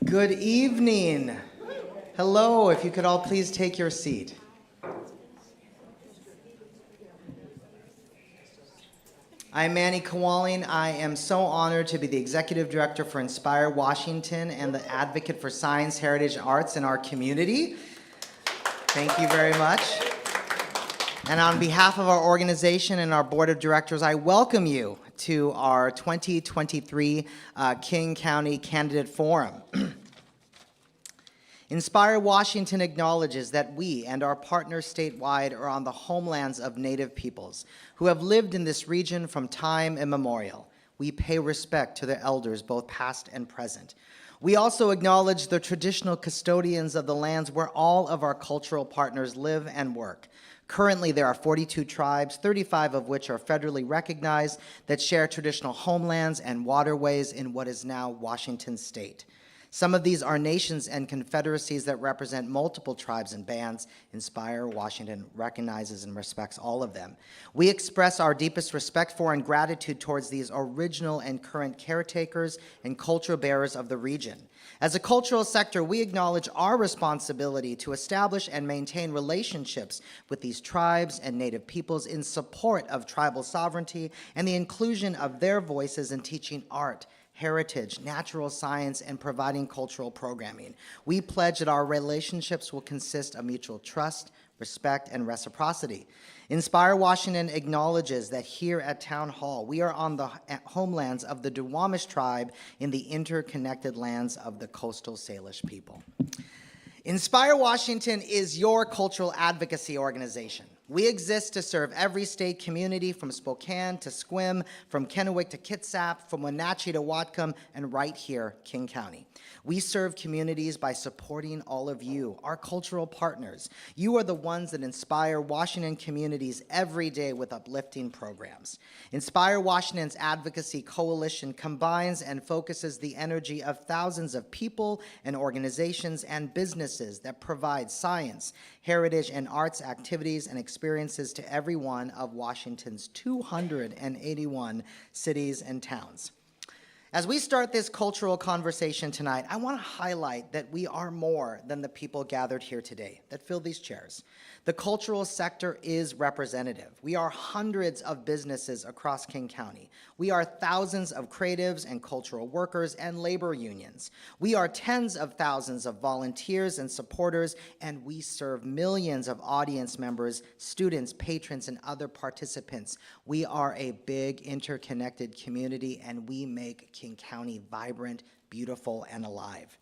Good evening. Hello, if you could all please take your seat. I'm Manny Kowalin. I am so honored to be the Executive Director for Inspire Washington and the advocate for science, heritage, and arts in our community. Thank you very much. And on behalf of our organization and our board of directors, I welcome you to our 2023 King County Candidate Forum. Inspire Washington acknowledges that we and our partners statewide are on the homelands of Native peoples who have lived in this region from time immemorial. We pay respect to their elders, both past and present. We also acknowledge the traditional custodians of the lands where all of our cultural partners live and work. Currently, there are 42 tribes, 35 of which are federally recognized, that share traditional homelands and waterways in what is now Washington State. Some of these are nations and confederacies that represent multiple tribes and bands. Inspire Washington recognizes and respects all of them. We express our deepest respect for and gratitude towards these original and current caretakers and cultural bearers of the region. As a cultural sector, we acknowledge our responsibility to establish and maintain relationships with these tribes and Native peoples in support of tribal sovereignty and the inclusion of their voices in teaching art, heritage, natural science, and providing cultural programming. We pledge that our relationships will consist of mutual trust, respect, and reciprocity. Inspire Washington acknowledges that here at Town Hall, we are on the homelands of the Duwamish tribe in the interconnected lands of the coastal Salish people. Inspire Washington is your cultural advocacy organization. We exist to serve every state community from Spokane to Sequim, from Kennewick to Kitsap, from Wenatchee to Whatcom, and right here, King County. We serve communities by supporting all of you, our cultural partners. You are the ones that inspire Washington communities every day with uplifting programs. Inspire Washington's Advocacy Coalition combines and focuses the energy of thousands of people and organizations and businesses that provide science, heritage, and arts activities and experiences to every one of Washington's 281 cities and towns. As we start this cultural conversation tonight, I want to highlight that we are more than the people gathered here today that fill these chairs. The cultural sector is representative. We are hundreds of businesses across King County. We are thousands of creatives and cultural workers and labor unions. We are tens of thousands of volunteers and supporters, and we serve millions of audience members, students, patrons, and other participants. We are a big interconnected community, and we make King County vibrant, beautiful, and alive.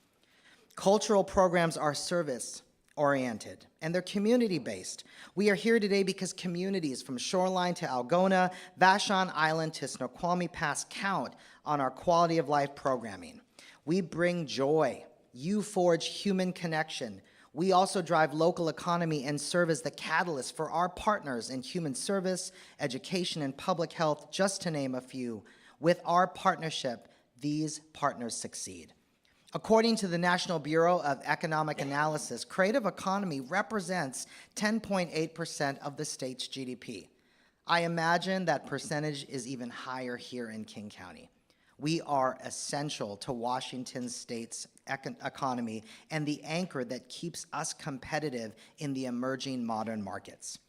Cultural programs are service-oriented, and they're community-based. We are here today because communities from Shoreline to Algona, Vashon Island to Snoqualmie Pass count on our quality of life programming. We bring joy. You forge human connection. We also drive local economy and serve as the catalyst for our partners in human service, education, and public health, just to name a few. With our partnership, these partners succeed. According to the National Bureau of Economic Analysis, creative economy represents 10.8% of the state's GDP. I imagine that percentage is even higher here in King County. We are essential to Washington state's economy and the anchor that keeps us competitive in the emerging modern markets.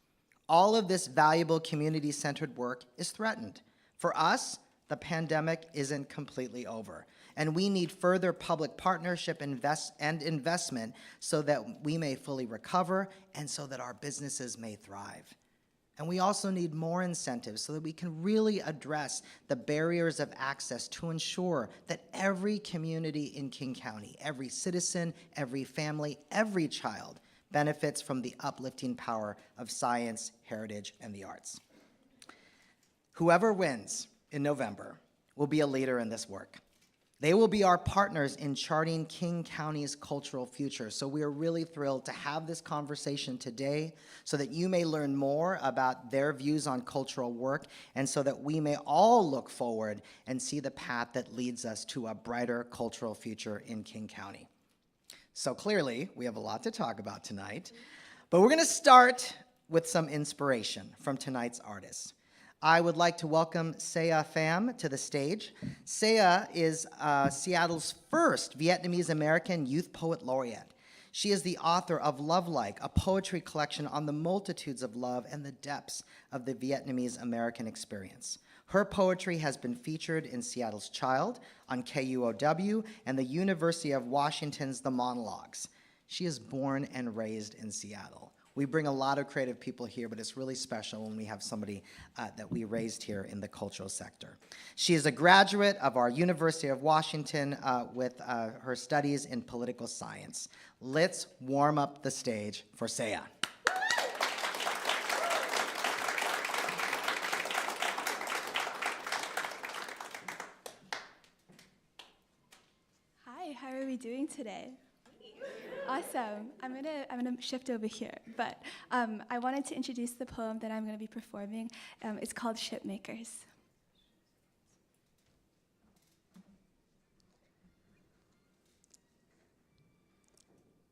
All of this valuable community-centered work is threatened. For us, the pandemic isn't completely over, and we need further public partnership and investment so that we may fully recover and so that our businesses may thrive. And we also need more incentives so that we can really address the barriers of access to ensure that every community in King County, every citizen, every family, every child benefits from the uplifting power of science, heritage, and the arts. Whoever wins in November will be a leader in this work. They will be our partners in charting King County's cultural future. So we are really thrilled to have this conversation today so that you may learn more about their views on cultural work and so that we may all look forward and see the path that leads us to a brighter cultural future in King County. So clearly, we have a lot to talk about tonight, but we're going to start with some inspiration from tonight's artists. I would like to welcome Saya Pham to the stage. Saya is Seattle's first Vietnamese American Youth Poet Laureate. She is the author of Love Like, a poetry collection on the multitudes of love and the depths of the Vietnamese American experience. Her poetry has been featured in Seattle's Child, on KUOW, and the University of Washington's The Monologues. She is born and raised in Seattle. We bring a lot of creative people here, but it's really special when we have somebody that we raised here in the cultural sector. She is a graduate of our University of Washington with her studies in political science. Let's warm up the stage for Saya. Hi, how are we doing today? Awesome. I'm gonna shift over here, but I wanted to introduce the poem that I'm gonna be performing. It's called Shipmakers.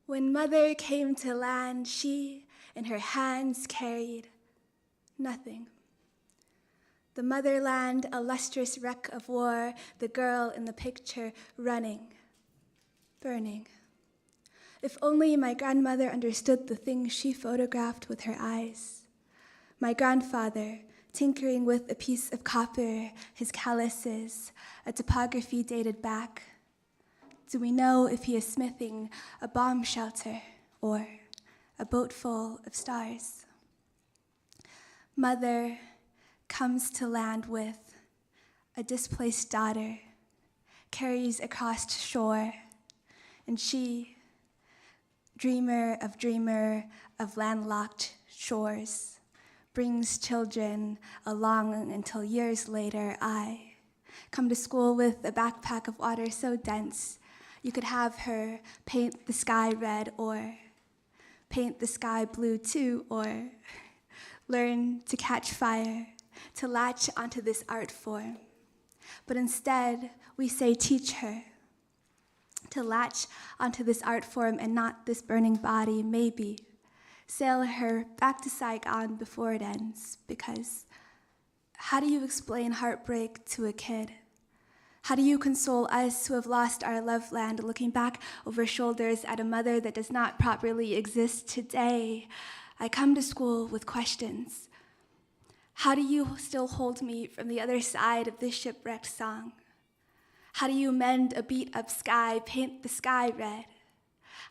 When mother came to land, she in her hands carried nothing. The motherland, a lustrous wreck of war, the girl in the picture running, burning. If only my grandmother understood the things she photographed with her eyes. My grandfather, tinkering with a piece of copper, his calluses, a topography dated back. Do we know if he is smithing a bomb shelter or a boat full of stars? Mother comes to land with a displaced daughter, carries across shore, and she, dreamer of landlocked shores, brings children along until years later I come to school with a backpack of water so dense you could have her paint the sky red or paint the sky blue too, or learn to catch fire, to latch onto this art form. But instead, we say teach her to latch onto this art form and not this burning body, maybe. Sail her back to Saigon before it ends, because how do you explain heartbreak to a kid? How do you console us who have lost our loved land, looking back over shoulders at a mother that does not properly exist today? I come to school with questions. How do you still hold me from the other side of this shipwrecked song? How do you mend a beat-up sky, paint the sky red?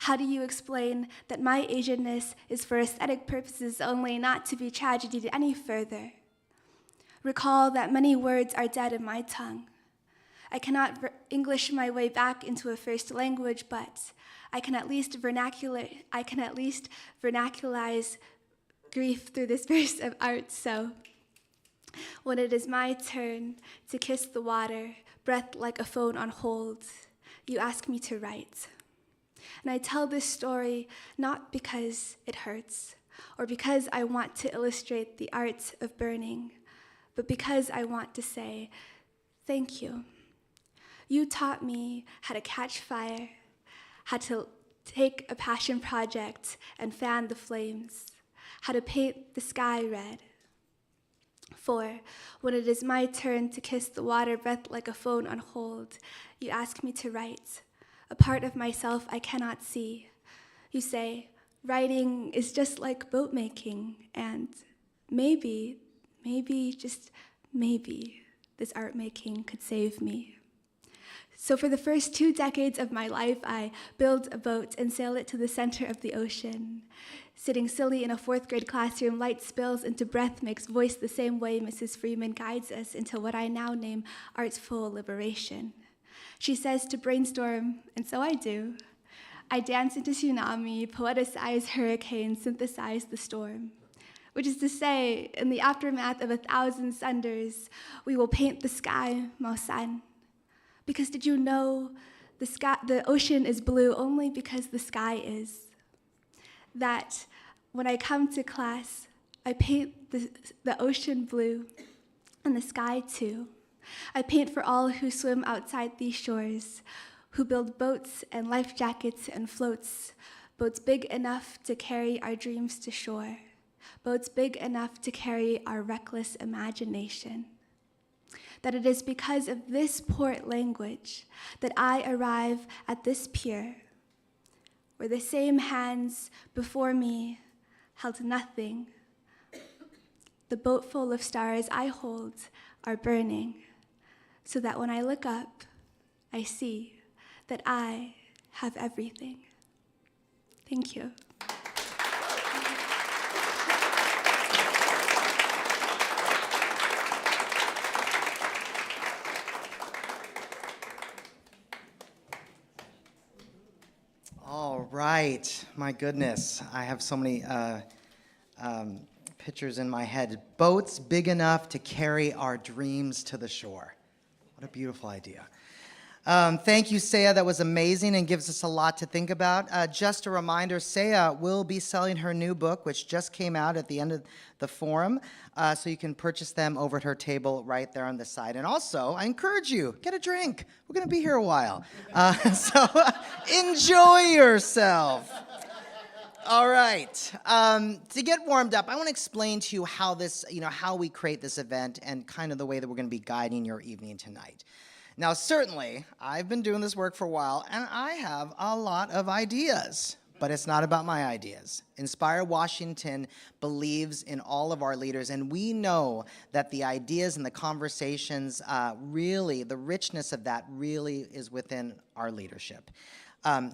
How do you explain that my Asianness is for aesthetic purposes only, not to be tragedied any further? Recall that many words are dead in my tongue. I cannot English my way back into a first language, but I can at least vernacularize grief through this verse of art. So when it is my turn to kiss the water, breath like a phone on hold, you ask me to write. And I tell this story not because it hurts or because I want to illustrate the art of burning, but because I want to say, thank you. You taught me how to catch fire, how to take a passion project and fan the flames, how to paint the sky red. For when it is my turn to kiss the water, breath like a phone on hold, you ask me to write, a part of myself I cannot see. You say, writing is just like boat making, and maybe, just maybe, this art making could save me. So for the first 2 decades of my life, I build a boat and sail it to the center of the ocean. Sitting silly in a 4th grade classroom, light spills into breath, makes voice the same way Mrs. Freeman guides us into what I now name artful liberation. She says to brainstorm, and so I do. I dance into tsunami, poeticize hurricane, synthesize the storm. Which is to say, in the aftermath of 1,000 sunders, we will paint the sky, Mao San. Because did you know the ocean is blue only because the sky is? That when I come to class, I paint the ocean blue and the sky too. I paint for all who swim outside these shores, who build boats and life jackets and floats, boats big enough to carry our dreams to shore, boats big enough to carry our reckless imagination. That it is because of this port language that I arrive at this pier, where the same hands before me held nothing. The boat full of stars I hold are burning, so that when I look up, I see that I have everything. Thank you. All right, my goodness, I have so many pictures in my head. Boats big enough to carry our dreams to the shore. What a beautiful idea. Thank you, Saya. That was amazing and gives us a lot to think about. Just a reminder, Saya will be selling her new book, which just came out at the end of the forum, so you can purchase them over at her table right there on the side. And also, I encourage you, get a drink. We're going to be here a while. So enjoy yourself. All right. To get warmed up, I want to explain to you how how we create this event and kind of the way that we're going to be guiding your evening tonight. Now, certainly, I've been doing this work for a while, and I have a lot of ideas, but it's not about my ideas. Inspire Washington believes in all of our leaders, and we know that the ideas and the conversations, really, the richness of that really is within our leadership.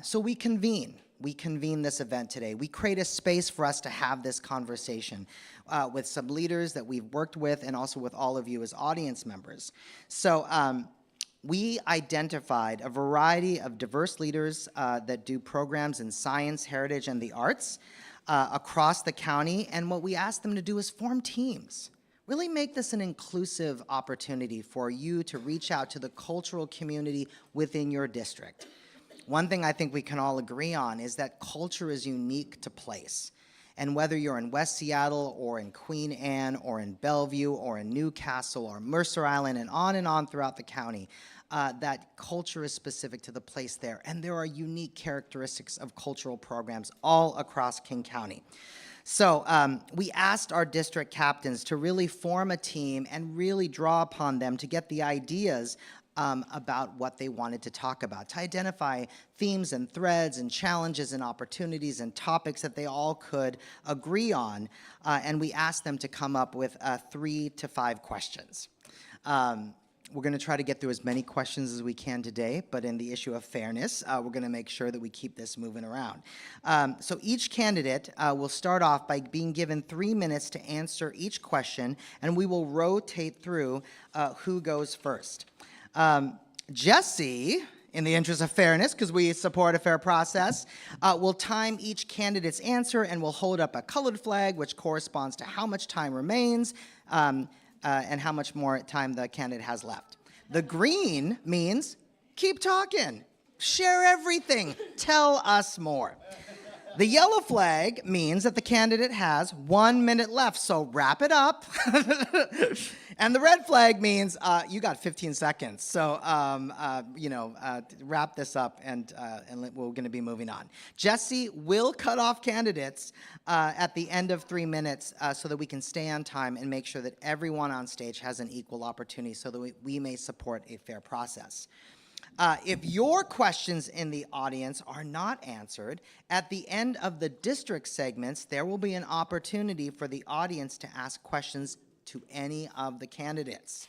So we convene this event today. We create a space for us to have this conversation with some leaders that we've worked with and also with all of you as audience members. So we identified a variety of diverse leaders that do programs in science, heritage, and the arts across the county, and what we asked them to do is form teams. Really make this an inclusive opportunity for you to reach out to the cultural community within your district. One thing I think we can all agree on is that culture is unique to place. And whether you're in West Seattle or in Queen Anne or in Bellevue or in Newcastle or Mercer Island and on throughout the county, that culture is specific to the place there. And there are unique characteristics of cultural programs all across King County. So we asked our district captains to really form a team and really draw upon them to get the ideas about what they wanted to talk about, to identify themes and threads and challenges and opportunities and topics that they all could agree on, and we asked them to come up with 3 to 5 questions. We're going to try to get through as many questions as we can today, but in the issue of fairness, we're going to make sure that we keep this moving around. So each candidate will start off by being given 3 minutes to answer each question, and we will rotate through who goes first. Jesse, in the interest of fairness, because we support a fair process, will time each candidate's answer and will hold up a colored flag, which corresponds to how much time remains and how much more time the candidate has left. The green means keep talking, share everything, tell us more. The yellow flag means that the candidate has 1 minute left, so wrap it up. And the red flag means you got 15 seconds. So, wrap this up, and we're going to be moving on. Jesse will cut off candidates at the end of 3 minutes so that we can stay on time and make sure that everyone on stage has an equal opportunity so that we may support a fair process. If your questions in the audience are not answered, at the end of the district segments, there will be an opportunity for the audience to ask questions to any of the candidates.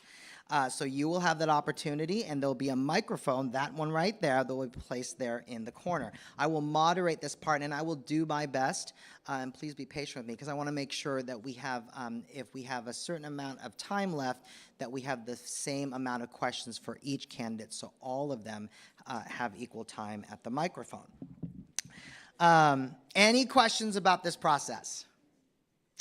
So you will have that opportunity, and there'll be a microphone, that one right there, that will be placed there in the corner. I will moderate this part, and I will do my best, and please be patient with me, because I want to make sure that we have, if we have a certain amount of time left, that we have the same amount of questions for each candidate, so all of them have equal time at the microphone. Any questions about this process?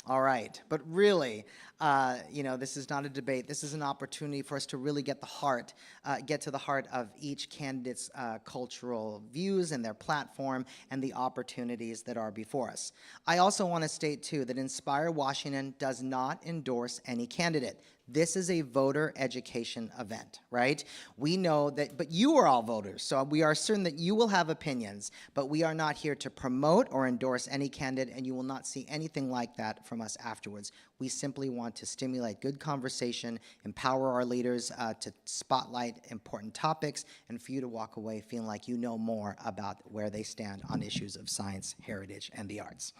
All right, but really, This is not a debate. This is an opportunity for us to really get to the heart of each candidate's cultural views and their platform and the opportunities that are before us. I also want to state, too, that Inspire Washington does not endorse any candidate. This is a voter education event, right? We know that, but you are all voters, so we are certain that you will have opinions, but we are not here to promote or endorse any candidate, and you will not see anything like that from us afterwards. We simply want to stimulate good conversation, empower our leaders to spotlight important topics, and for you to walk away feeling like you know more about where they stand on issues of science, heritage, and the arts.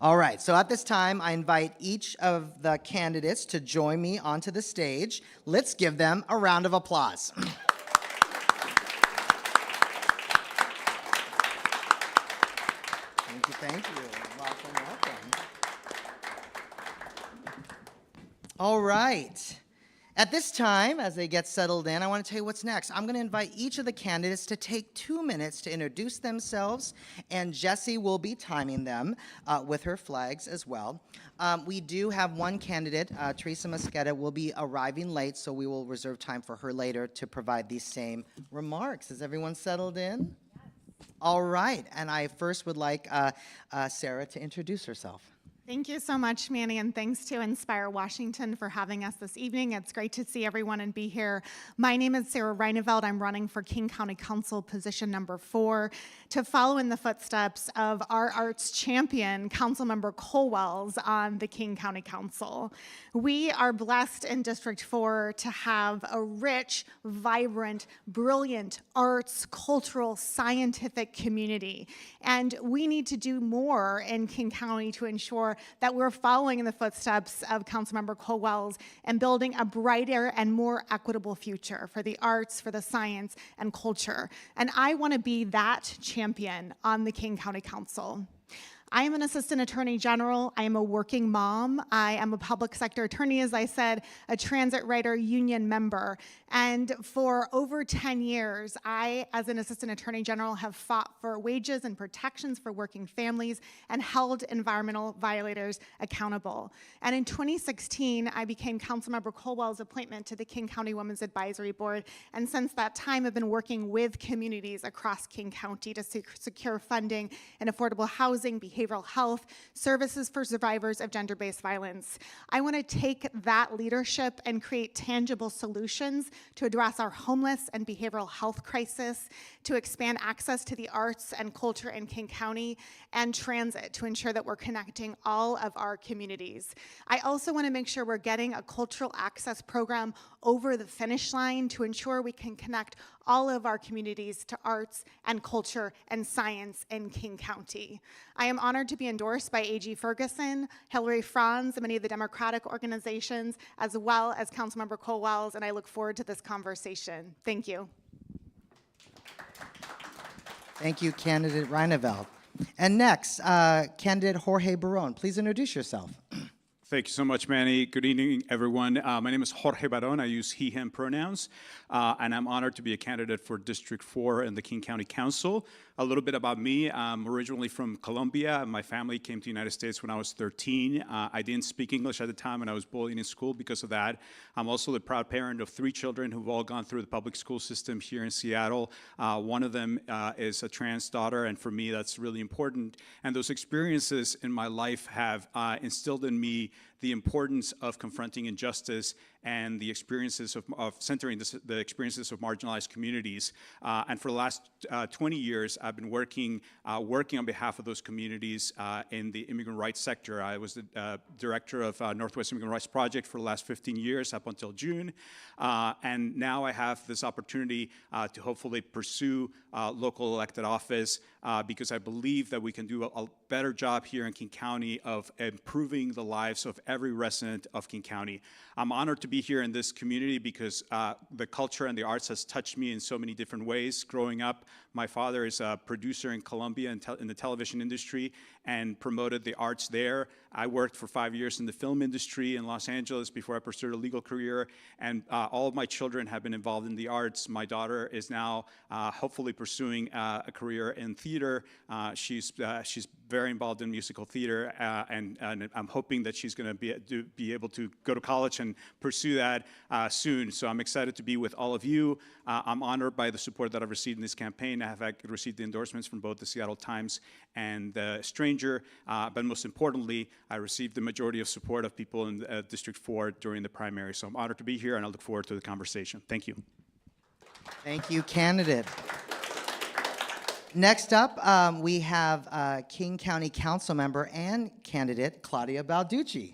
All right, so at this time, I invite each of the candidates to join me onto the stage. Let's give them a round of applause. Thank you. Welcome. All right. At this time, as they get settled in, I want to tell you what's next. I'm going to invite each of the candidates to take 2 minutes to introduce themselves, and Jessie will be timing them with her flags as well. We do have one candidate, Teresa Mosqueda, will be arriving late, so we will reserve time for her later to provide these same remarks. Is everyone settled in? Yes. All right, and I first would like Sarah to introduce herself. Thank you so much, Manny, and thanks to Inspire Washington for having us this evening. It's great to see everyone and be here. My name is Sarah Reineveld. I'm running for King County Council position number 4 to follow in the footsteps of our arts champion, Councilmember Colwell's on the King County Council. We are blessed in District 4 to have a rich, vibrant, brilliant arts, cultural, scientific community. And we need to do more in King County to ensure that we're following in the footsteps of Councilmember Colwell's and building a brighter and more equitable future for the arts, for the science, and culture. And I want to be that champion on the King County Council. I am an assistant attorney general. I am a working mom. I am a public sector attorney, as I said, a transit rider union member. And for over 10 years, I, as an assistant attorney general, have fought for wages and protections for working families and held environmental violators accountable. And in 2016, I became Councilmember Colwell's appointment to the King County Women's Advisory Board. And since that time, I've been working with communities across King County to secure funding and affordable housing, behavioral health, services for survivors of gender-based violence. I want to take that leadership and create tangible solutions to address our homeless and behavioral health crisis, to expand access to the arts and culture in King County, and transit to ensure that we're connecting all of our communities. I also want to make sure we're getting a cultural access program over the finish line to ensure we can connect all of our communities to arts and culture and science in King County. I am honored to be endorsed by A.G. Ferguson, Hillary Franz, and many of the Democratic organizations, as well as Councilmember Colwell's, and I look forward to this conversation. Thank you. Thank you, candidate Reineveld. And next, candidate Jorge Barón. Please introduce yourself. Thank you so much, Manny. Good evening, everyone. My name is Jorge Barón. I use he, him pronouns, and I'm honored to be a candidate for District 4 in the King County Council. A little bit about me. I'm originally from Colombia. My family came to the United States when I was 13. I didn't speak English at the time, and I was bullied in school because of that. I'm also the proud parent of 3 children who've all gone through the public school system here in Seattle. One of them is a trans daughter, and for me, that's really important. And those experiences in my life have instilled in me the importance of confronting injustice and the experiences of centering the experiences of marginalized communities. And for the last 20 years, I've been working on behalf of those communities in the immigrant rights sector. I was the director of Northwest Immigrant Rights Project for the last 15 years up until June. And now I have this opportunity to hopefully pursue local elected office because I believe that we can do a better job here in King County of improving the lives of every resident of King County. I'm honored to be be here in this community because the culture and the arts has touched me in so many different ways. Growing up, my father is a producer in Colombia in the television industry and promoted the arts there. I worked for 5 years in the film industry in Los Angeles before I pursued a legal career, and all of my children have been involved in the arts. My daughter is now hopefully pursuing a career in theater. She's very involved in musical theater, and I'm hoping that she's going to be able to go to college and pursue that soon. So I'm excited to be with all of you. I'm honored by the support that I've received in this campaign. I have received the endorsements from both the Seattle Times and the Stranger, but most importantly, I received the majority of support of people in District 4 during the primary. So I'm honored to be here, and I look forward to the conversation. Thank you. Thank you, candidate. Next up, we have King County Council member and candidate Claudia Balducci.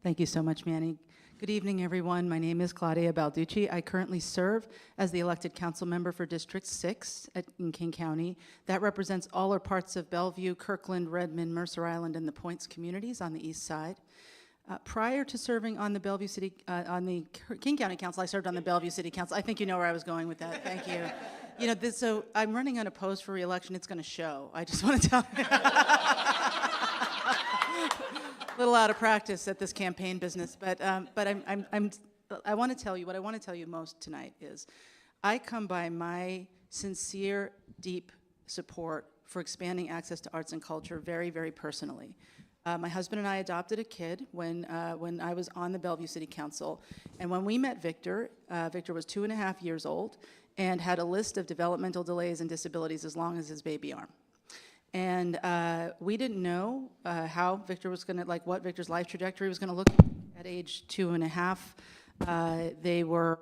Thank you so much, Manny. Good evening, everyone. My name is Claudia Balducci. I currently serve as the elected council member for District 6 in King County. That represents all or parts of Bellevue, Kirkland, Redmond, Mercer Island, and the Points communities on the east side. Prior to serving on the Bellevue City, on the King County Council, I served on the Bellevue City Council. I think you know where I was going with that. Thank you. You know, so I'm running unopposed for re-election. It's going to show. I just want to tell you. A little out of practice at this campaign business, but I want to tell you what I want to tell you most tonight is, I come by my sincere, deep support for expanding access to arts and culture very, very personally. My husband and I adopted a kid when I was on the Bellevue City Council, and when we met Victor, Victor was 2.5 years old and had a list of developmental delays and disabilities as long as his baby arm. And we didn't know how Victor was going to, like, what Victor's life trajectory was going to look at age 2.5. They were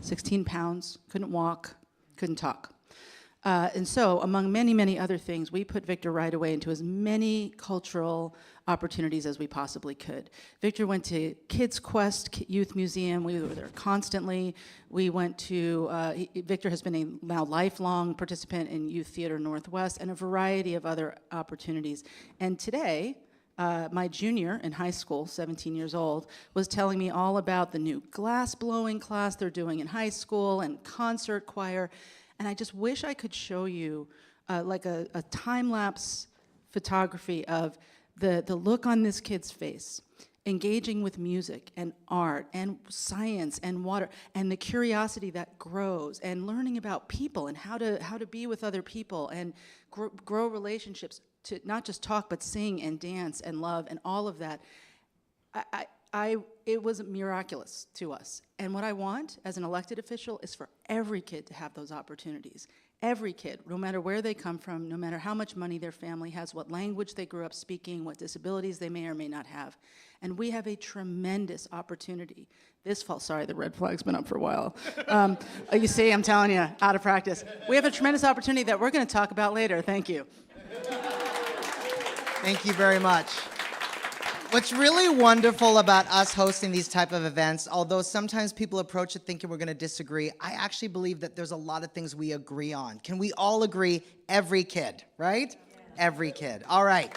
16 pounds, couldn't walk, couldn't talk. And so, among many, many other things, we put Victor right away into as many cultural opportunities as we possibly could. Victor went to Kids Quest Youth Museum. We were there constantly. We went to, Victor has been a now lifelong participant in Youth Theater Northwest and a variety of other opportunities. And today, my junior in high school, 17 years old, was telling me all about the new glass blowing class they're doing in high school and concert choir. And I just wish I could show you like a time-lapse photography of the look on this kid's face, engaging with music and art and science and water, and the curiosity that grows, and learning about people and how to be with other people and grow relationships, to not just talk but sing and dance and love and all of that. It was miraculous to us. And what I want as an elected official is for every kid to have those opportunities. Every kid, no matter where they come from, no matter how much money their family has, what language they grew up speaking, what disabilities they may or may not have. And we have a tremendous opportunity this fall. Sorry, the red flag's been up for a while. You see, I'm telling you, out of practice. We have a tremendous opportunity that we're going to talk about later. Thank you. Thank you very much. What's really wonderful about us hosting these type of events, although sometimes people approach it thinking we're going to disagree, I actually believe that there's a lot of things we agree on. Can we all agree? Every kid, right? Yeah. Every kid. All right.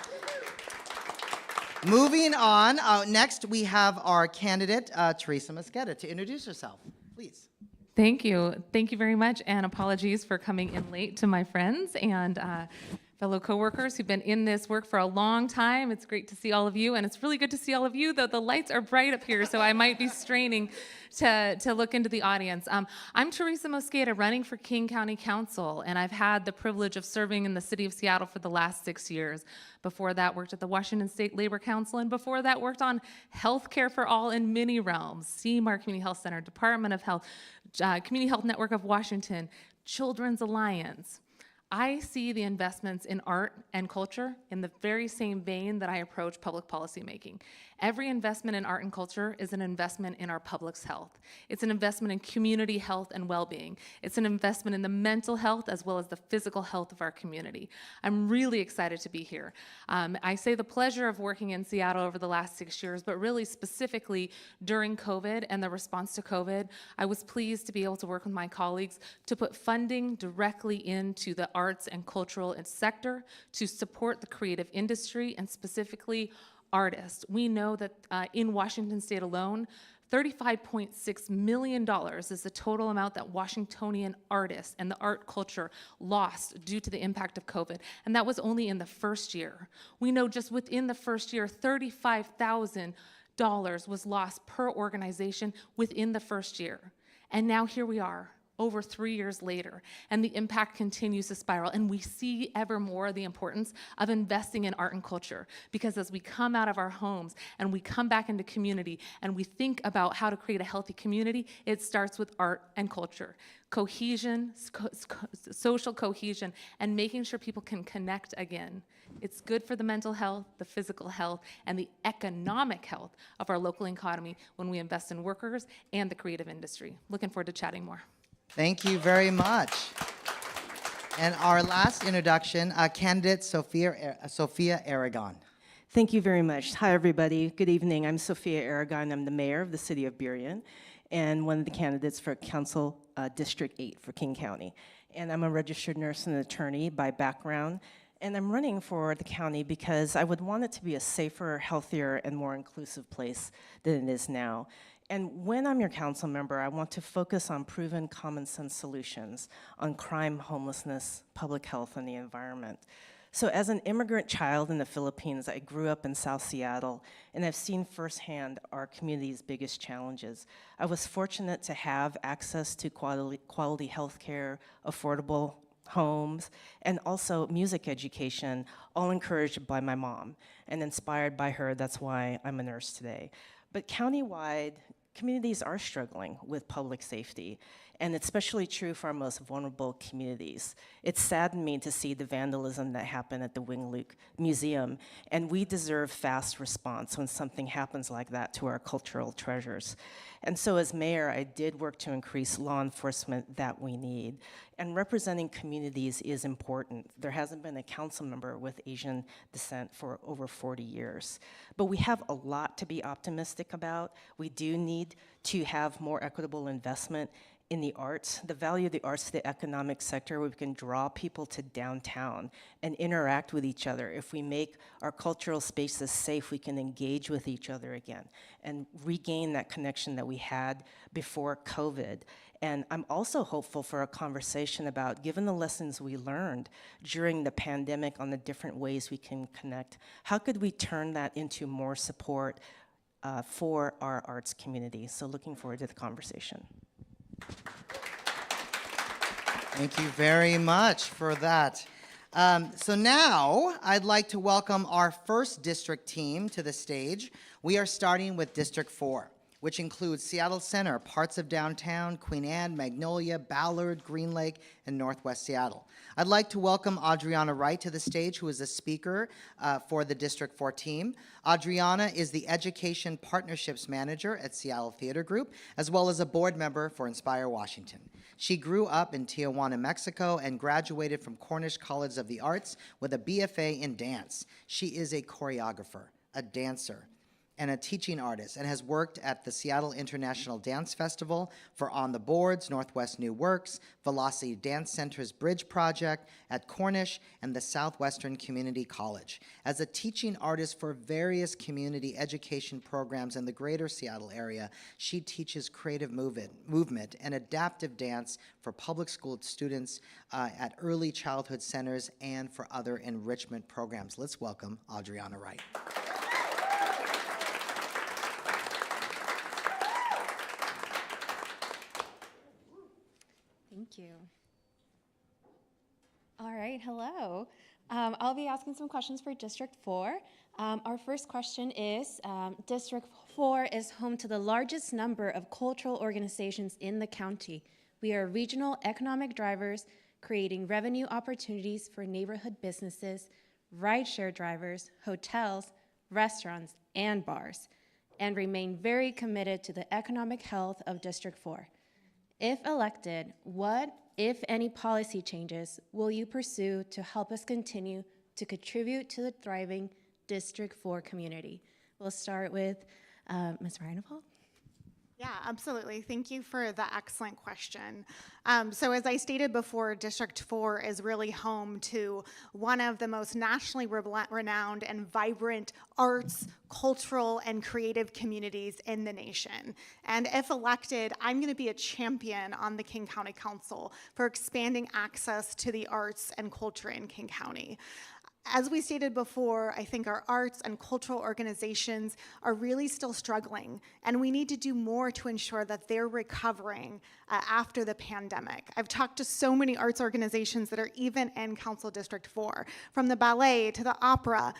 Moving on. Next, we have our candidate, Teresa Mosqueda, to introduce herself. Please. Thank you. Thank you very much, and apologies for coming in late to my friends and fellow coworkers who've been in this work for a long time. It's great to see all of you, and it's really good to see all of you, though the lights are bright up here, so I might be straining to look into the audience. I'm Teresa Mosqueda, running for King County Council, and I've had the privilege of serving in the city of Seattle for the last 6 years. Before that, worked at the Washington State Labor Council, and before that, worked on healthcare for all in many realms: CMAR Community Health Center, Department of Health, Community Health Network of Washington, Children's Alliance. I see the investments in art and culture in the very same vein that I approach public policy making. Every investment in art and culture is an investment in our public's health. It's an investment in community health and well-being. It's an investment in the mental health as well as the physical health of our community. I'm really excited to be here. I say the pleasure of working in Seattle over the last 6 years, but really specifically during COVID and the response to COVID, I was pleased to be able to work with my colleagues to put funding directly into the arts and cultural sector to support the creative industry and specifically artists. We know that in Washington state alone, $35.6 million is the total amount that Washingtonian artists and the art culture lost due to the impact of COVID. And that was only in the first year. We know just within the first year, $35,000 was lost per organization within the first year. And now here we are, over 3 years later, and the impact continues to spiral. And we see ever more the importance of investing in art and culture, because as we come out of our homes and we come back into community and we think about how to create a healthy community, it starts with art and culture. Cohesion, social cohesion, and making sure people can connect again. It's good for the mental health, the physical health, and the economic health of our local economy when we invest in workers and the creative industry. Looking forward to chatting more. Thank you very much. And our last introduction, candidate Sophia Aragon. Thank you very much. Hi, everybody. Good evening. I'm Sophia Aragon. I'm the mayor of the city of Burien and one of the candidates for Council District 8 for King County. And I'm a registered nurse and attorney by background. And I'm running for the county because I would want it to be a safer, healthier, and more inclusive place than it is now. And when I'm your council member, I want to focus on proven common sense solutions on crime, homelessness, public health, and the environment. So as an immigrant child in the Philippines, I grew up in South Seattle, and I've seen firsthand our community's biggest challenges. I was fortunate to have access to quality health care, affordable homes, and also music education, all encouraged by my mom and inspired by her. That's why I'm a nurse today. But countywide, communities are struggling with public safety, and it's especially true for our most vulnerable communities. It saddened me to see the vandalism that happened at the Wing Luke Museum, and we deserve fast response when something happens like that to our cultural treasures. And so as mayor, I did work to increase law enforcement that we need, and representing communities is important. There hasn't been a council member with Asian descent for over 40 years. But we have a lot to be optimistic about. We do need to have more equitable investment in the arts, the value of the arts to the economic sector, where we can draw people to downtown and interact with each other. If we make our cultural spaces safe, we can engage with each other again and regain that connection that we had before COVID. And I'm also hopeful for a conversation about, given the lessons we learned during the pandemic on the different ways we can connect, how could we turn that into more support for our arts community? So looking forward to the conversation. Thank you very much for that. So now I'd like to welcome our first district team to the stage. We are starting with District 4, which includes Seattle Center, parts of downtown, Queen Anne, Magnolia, Ballard, Green Lake, and Northwest Seattle. I'd like to welcome Adriana Wright to the stage, who is the speaker for the District 4 team. Adriana is the Education Partnerships Manager at Seattle Theater Group, as well as a board member for Inspire Washington. She grew up in Tijuana, Mexico, and graduated from Cornish College of the Arts with a BFA in dance. She is a choreographer, a dancer, and a teaching artist, and has worked at the Seattle International Dance Festival, for On the Boards, Northwest New Works, Velocity Dance Center's Bridge Project at Cornish, and the Southwestern Community College. As a teaching artist for various community education programs in the greater Seattle area, she teaches creative movement and adaptive dance for public school students at early childhood centers and for other enrichment programs. Let's welcome Adriana Wright. Thank you. All right, hello. I'll be asking some questions for District 4. Our first question is, District 4 is home to the largest number of cultural organizations in the county. We are regional economic drivers, creating revenue opportunities for neighborhood businesses, rideshare drivers, hotels, restaurants, and bars, and remain very committed to the economic health of District 4. If elected, what, if any, policy changes will you pursue to help us continue to contribute to the thriving District 4 community? We'll start with Ms. Reinebold. Yeah, absolutely. Thank you for the excellent question. So as I stated before, District 4 is really home to one of the most nationally renowned and vibrant arts, cultural, and creative communities in the nation. And if elected, I'm going to be a champion on the King County Council for expanding access to the arts and culture in King County. As we stated before, I think our arts and cultural organizations are really still struggling, and we need to do more to ensure that they're recovering after the pandemic. I've talked to so many arts organizations that are even in Council District 4, from the ballet to the opera,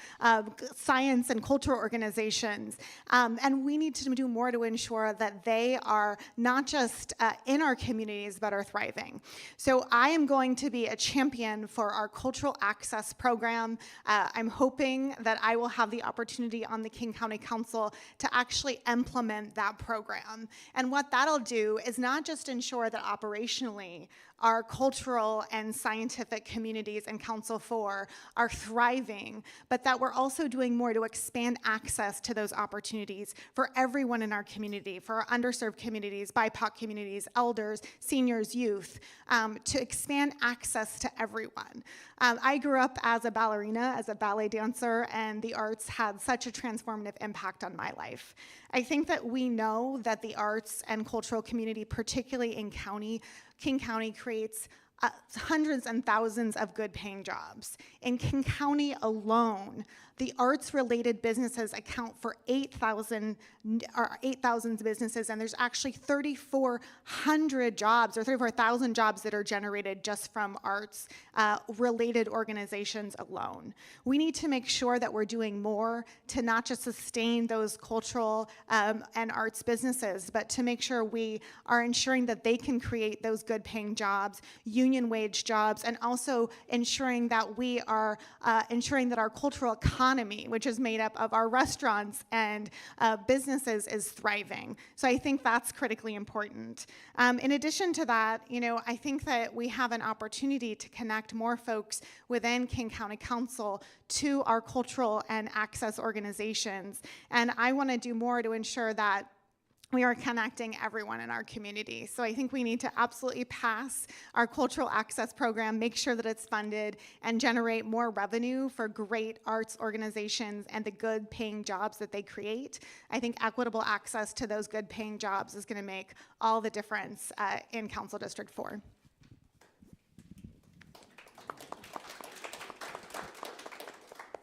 science and cultural organizations, and we need to do more to ensure that they are not just in our communities, but are thriving. So I am going to be a champion for our cultural access program. I'm hoping that I will have the opportunity on the King County Council to actually implement that program. And what that'll do is not just ensure that operationally our cultural and scientific communities in Council 4 are thriving, but that we're also doing more to expand access to those opportunities for everyone in our community, for our underserved communities, BIPOC communities, elders, seniors, youth, to expand access to everyone. I grew up as a ballerina, as a ballet dancer, and the arts had such a transformative impact on my life. I think that we know that the arts and cultural community, particularly in King County, creates hundreds and thousands of good paying jobs. In King County alone, the arts-related businesses account for 8,000 businesses, and there's actually 3,400 jobs or 34,000 jobs that are generated just from arts-related organizations alone. We need to make sure that we're doing more to not just sustain those cultural and arts businesses, but to make sure we are ensuring that they can create those good paying jobs, union wage jobs, and also ensuring that we are ensuring that our cultural economy, which is made up of our restaurants and businesses, is thriving. So I think that's critically important. In addition to that, I think that we have an opportunity to connect more folks within King County Council to our cultural and access organizations. And I want to do more to ensure that we are connecting everyone in our community. So I think we need to absolutely pass our cultural access program, make sure that it's funded, and generate more revenue for great arts organizations and the good paying jobs that they create. I think equitable access to those good paying jobs is going to make all the difference in Council District 4.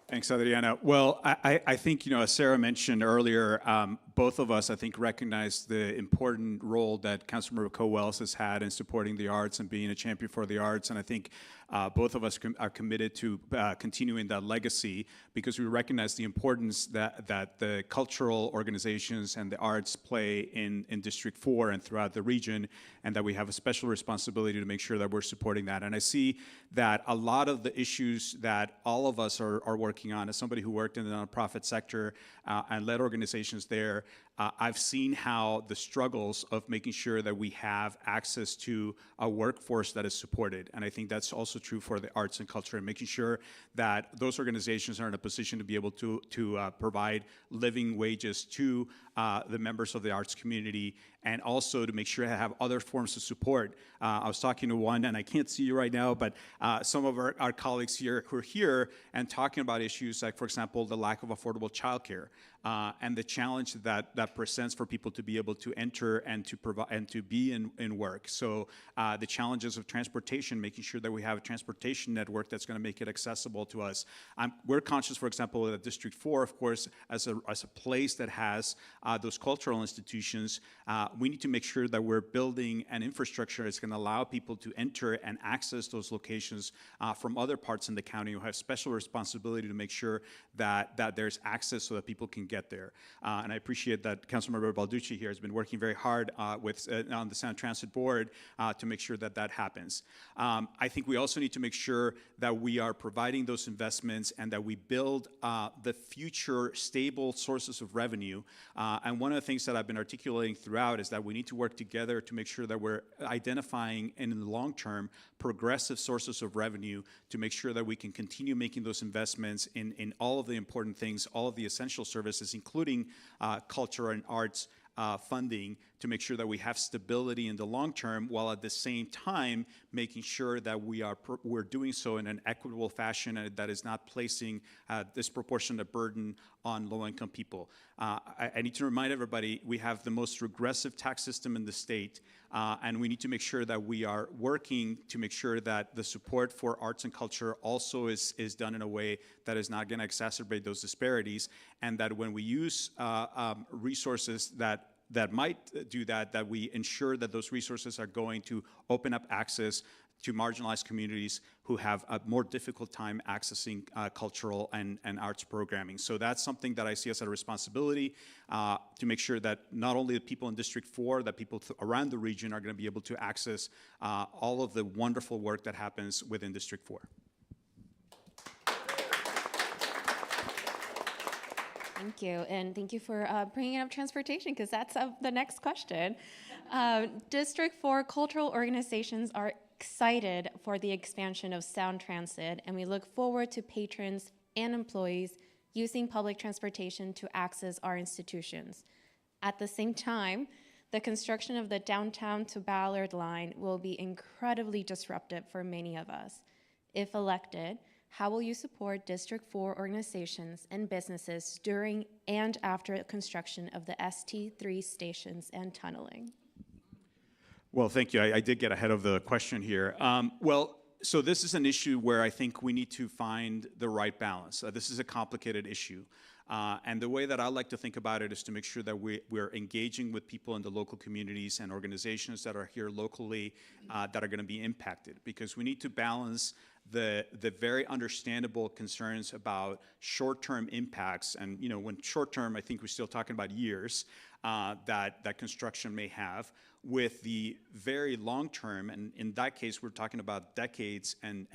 Thanks, Adriana. Well, I think, as Sarah mentioned earlier, both of us, I think, recognize the important role that Councilmember Co-Wells has had in supporting the arts and being a champion for the arts. And I think both of us are committed to continuing that legacy, because we recognize the importance that the cultural organizations and the arts play in District 4 and throughout the region, and that we have a special responsibility to make sure that we're supporting that. And I see that a lot of the issues that all of us are working on, as somebody who worked in the nonprofit sector and led organizations there, I've seen how the struggles of making sure that we have access to a workforce that is supported. And I think that's also true for the arts and culture, and making sure that those organizations are in a position to be able to provide living wages to the members of the arts community, and also to make sure to have other forms of support. I was talking to one, and I can't see you right now, but some of our colleagues here who are here and talking about issues like, for example, the lack of affordable childcare. And the challenge that presents for people to be able to enter and to provide and to be in work. So the challenges of transportation, making sure that we have a transportation network that's going to make it accessible to us. We're conscious, for example, that District 4, of course, as a place that has those cultural institutions, we need to make sure that we're building an infrastructure that's going to allow people to enter and access those locations from other parts in the county who have special responsibility to make sure that there's access so that people can get there. And I appreciate that Councilmember Balducci here has been working very hard on the Sound Transit Board to make sure that happens. I think we also need to make sure that we are providing those investments and that we build the future stable sources of revenue. And one of the things that I've been articulating throughout is that we need to work together to make sure that we're identifying in the long term progressive sources of revenue to make sure that we can continue making those investments in all of the important things, all of the essential services, including culture and arts funding, to make sure that we have stability in the long term, while at the same time making sure that we're doing so in an equitable fashion and that is not placing disproportionate burden on low-income people. I need to remind everybody, we have the most regressive tax system in the state, and we need to make sure that we are working to make sure that the support for arts and culture also is done in a way that is not going to exacerbate those disparities, and that when we use resources that might do that we ensure that those resources are going to open up access to marginalized communities who have a more difficult time accessing cultural and arts programming. So that's something that I see as a responsibility to make sure that not only the people in District 4, that people around the region are going to be able to access all of the wonderful work that happens within District 4. Thank you, and thank you for bringing up transportation, because that's the next question. District 4 cultural organizations are excited for the expansion of Sound Transit, and we look forward to patrons and employees using public transportation to access our institutions. At the same time, the construction of the downtown to Ballard line will be incredibly disruptive for many of us. If elected, how will you support District 4 organizations and businesses during and after the construction of the ST3 stations and tunneling? Well, thank you. I did get ahead of the question here. So this is an issue where I think we need to find the right balance. This is a complicated issue. And the way that I like to think about it is to make sure that we're engaging with people in the local communities and organizations that are here locally that are going to be impacted, because we need to balance the very understandable concerns about short-term impacts. And when short-term, I think we're still talking about years that construction may have, with the very long-term, and in that case, we're talking about decades and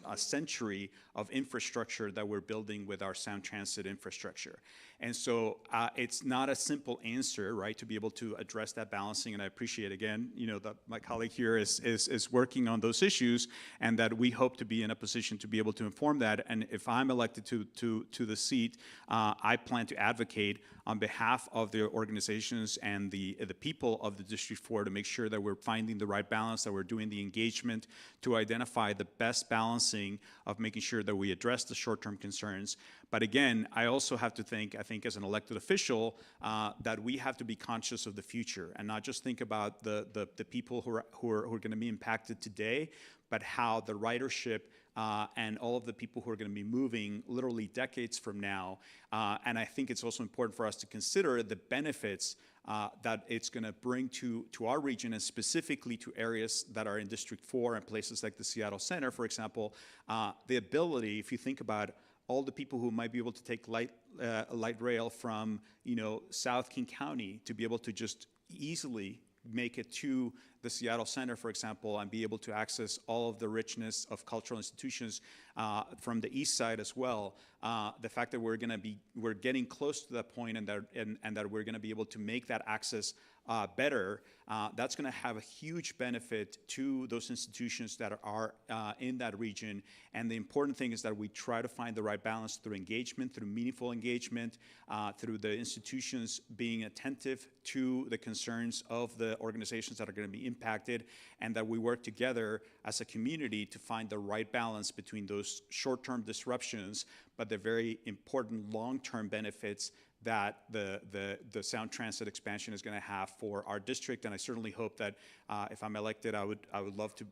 a century of infrastructure that we're building with our Sound Transit infrastructure. And so it's not a simple answer, right, to be able to address that balancing. And I appreciate, again, that my colleague here is working on those issues, and that we hope to be in a position to be able to inform that. And if I'm elected to the seat, I plan to advocate on behalf of the organizations and the people of the District 4 to make sure that we're finding the right balance, that we're doing the engagement to identify the best balancing of making sure that we address the short-term concerns. But again, I also have to think, I think as an elected official, that we have to be conscious of the future and not just think about the people who are going to be impacted today, but how the ridership and all of the people who are going to be moving literally decades from now. And I think it's also important for us to consider the benefits that it's going to bring to our region, and specifically to areas that are in District 4 and places like the Seattle Center, for example. The ability, if you think about all the people who might be able to take light rail from South King County to be able to just easily make it to the Seattle Center, for example, and be able to access all of the richness of cultural institutions from the east side as well. The fact that we're getting close to that point, and that we're going to be able to make that access better, that's going to have a huge benefit to those institutions that are in that region. And the important thing is that we try to find the right balance through engagement, through meaningful engagement, through the institutions being attentive to the concerns of the organizations that are going to be impacted, and that we work together as a community to find the right balance between those short-term disruptions, but the very important long-term benefits that the Sound Transit expansion is going to have for our district. And I certainly hope that if I'm elected, I would love to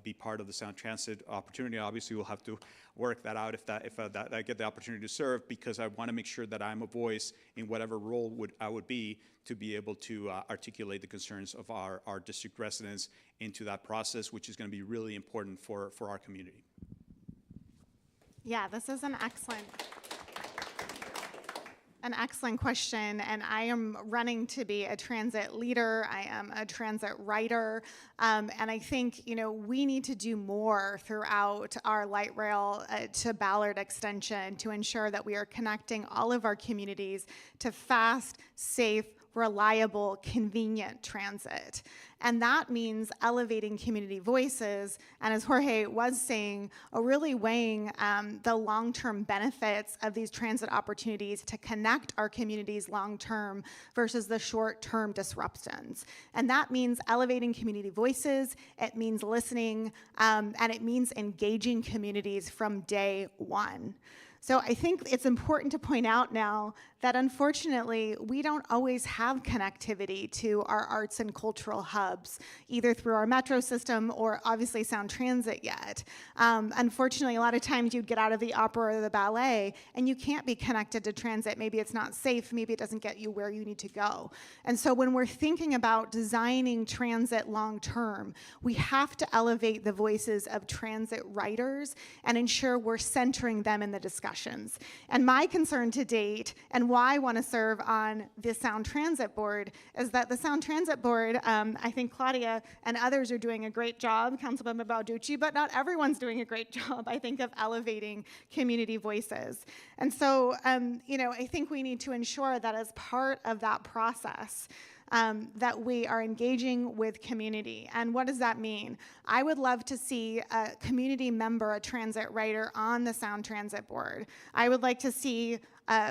be part of the Sound Transit opportunity. Obviously, we'll have to work that out if I get the opportunity to serve, because I want to make sure that I'm a voice in whatever role I would be to be able to articulate the concerns of our district residents into that process, which is going to be really important for our community. Yeah, this is an excellent question, and I am running to be a transit leader. I am a transit writer, and I think we need to do more throughout our light rail to Ballard extension to ensure that we are connecting all of our communities to fast, safe, reliable, convenient transit. And that means elevating community voices, and as Jorge was saying, really weighing the long-term benefits of these transit opportunities to connect our communities long-term versus the short-term disruptions. And that means elevating community voices, it means listening, and it means engaging communities from day one. So I think it's important to point out now that unfortunately, we don't always have connectivity to our arts and cultural hubs, either through our metro system or obviously Sound Transit yet. Unfortunately, a lot of times you'd get out of the opera or the ballet and you can't be connected to transit. Maybe it's not safe, maybe it doesn't get you where you need to go. And so when we're thinking about designing transit long-term, we have to elevate the voices of transit writers and ensure we're centering them in the discussions. And my concern to date, and why I want to serve on the Sound Transit Board, is that the Sound Transit Board, I think Claudia and others are doing a great job, Councilmember Balducci, but not everyone's doing a great job, I think, of elevating community voices. And so, I think we need to ensure that as part of that process, that we are engaging with community. And what does that mean? I would love to see a community member, a transit writer on the Sound Transit Board. I would like to see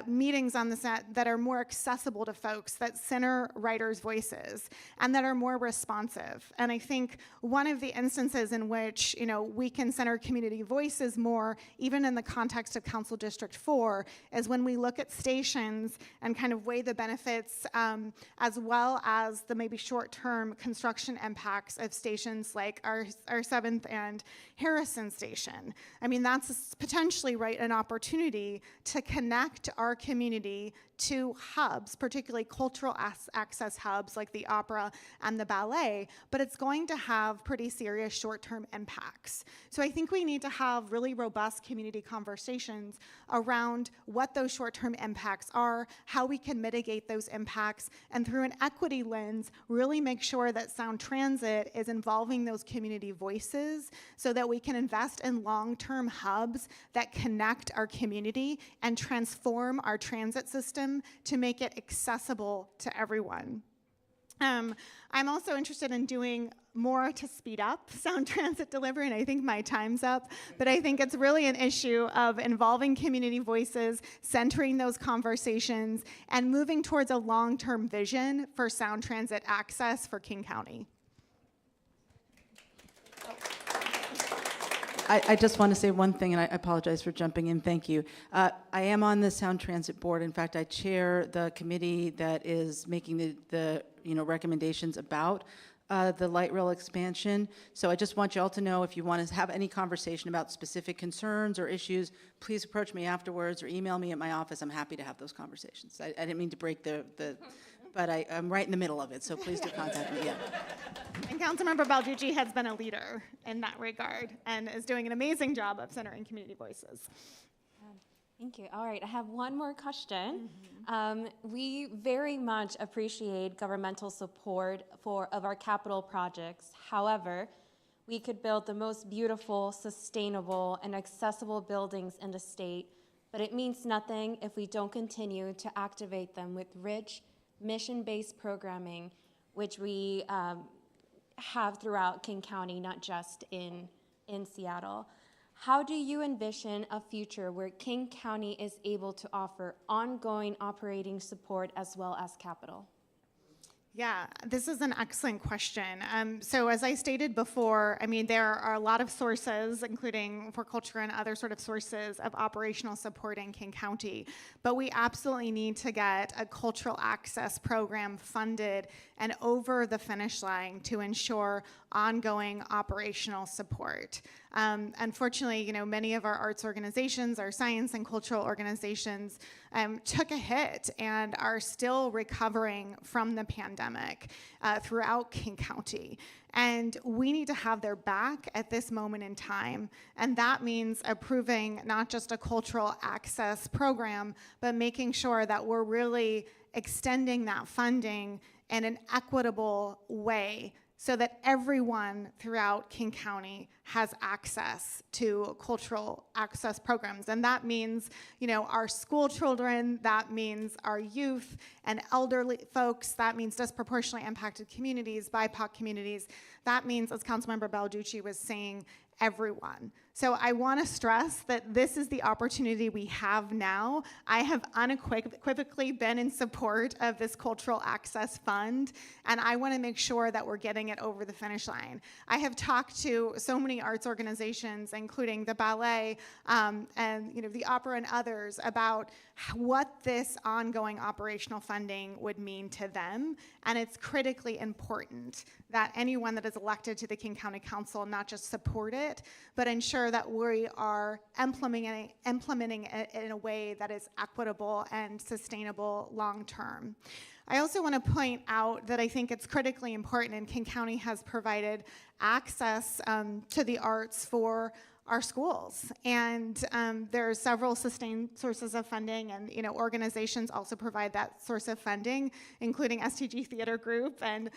meetings on the set that are more accessible to folks, that center writers' voices, and that are more responsive. And I think one of the instances in which we can center community voices more, even in the context of Council District 4, is when we look at stations and kind of weigh the benefits as well as the maybe short-term construction impacts of stations like our 7th and Harrison station. I mean, that's potentially an opportunity to connect our community to hubs, particularly cultural access hubs like the opera and the ballet, but it's going to have pretty serious short-term impacts. So I think we need to have really robust community conversations around what those short-term impacts are, how we can mitigate those impacts, and through an equity lens, really make sure that Sound Transit is involving those community voices so that we can invest in long-term hubs that connect our community and transform our transit system to make it accessible to everyone. I'm also interested in doing more to speed up Sound Transit delivery, and I think my time's up, but I think it's really an issue of involving community voices, centering those conversations, and moving towards a long-term vision for Sound Transit access for King County. I just want to say one thing, and I apologize for jumping in. Thank you. I am on the Sound Transit Board. In fact, I chair the committee that is making the recommendations about the light rail expansion. So I just want you all to know, if you want to have any conversation about specific concerns or issues, please approach me afterwards or email me at my office. I'm happy to have those conversations. I didn't mean to break but I'm right in the middle of it, so please do contact me. Yeah. And Councilmember Balducci has been a leader in that regard and is doing an amazing job of centering community voices. Thank you. All right, I have one more question. We very much appreciate governmental support of our capital projects. However, we could build the most beautiful, sustainable, and accessible buildings in the state, but it means nothing if we don't continue to activate them with rich, mission-based programming, which we have throughout King County, not just in Seattle. How do you envision a future where King County is able to offer ongoing operating support as well as capital? Yeah, this is an excellent question. So as I stated before, I mean, there are a lot of sources, including for culture and other sort of sources of operational support in King County, but we absolutely need to get a cultural access program funded and over the finish line to ensure ongoing operational support. Unfortunately, many of our arts organizations, our science and cultural organizations took a hit and are still recovering from the pandemic throughout King County. And we need to have their back at this moment in time. And that means approving not just a cultural access program, but making sure that we're really extending that funding in an equitable way so that everyone throughout King County has access to cultural access programs. And that means, our school children, that means our youth and elderly folks, that means disproportionately impacted communities, BIPOC communities. That means, as Councilmember Balducci was saying, everyone. So I want to stress that this is the opportunity we have now. I have unequivocally been in support of this Cultural Access Fund, and I want to make sure that we're getting it over the finish line. I have talked to so many arts organizations, including the ballet and the opera and others, about what this ongoing operational funding would mean to them, and it's critically important that anyone that is elected to the King County Council not just support it, but ensure that we are implementing it in a way that is equitable and sustainable long term. I also want to point out that I think it's critically important, and King County has provided access to the arts for our schools, and there are several sustained sources of funding, and organizations also provide that source of funding, including STG Theater Group, and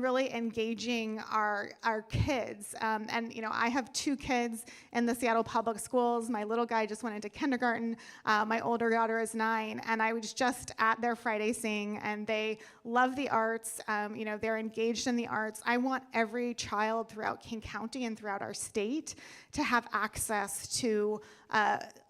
really engaging our kids. I have 2 kids in the Seattle Public Schools. My little guy just went into kindergarten. My older daughter is 9, and I was just at their Friday Sing, and they love the arts. They're engaged in the arts. I want every child throughout King County and throughout our state to have access to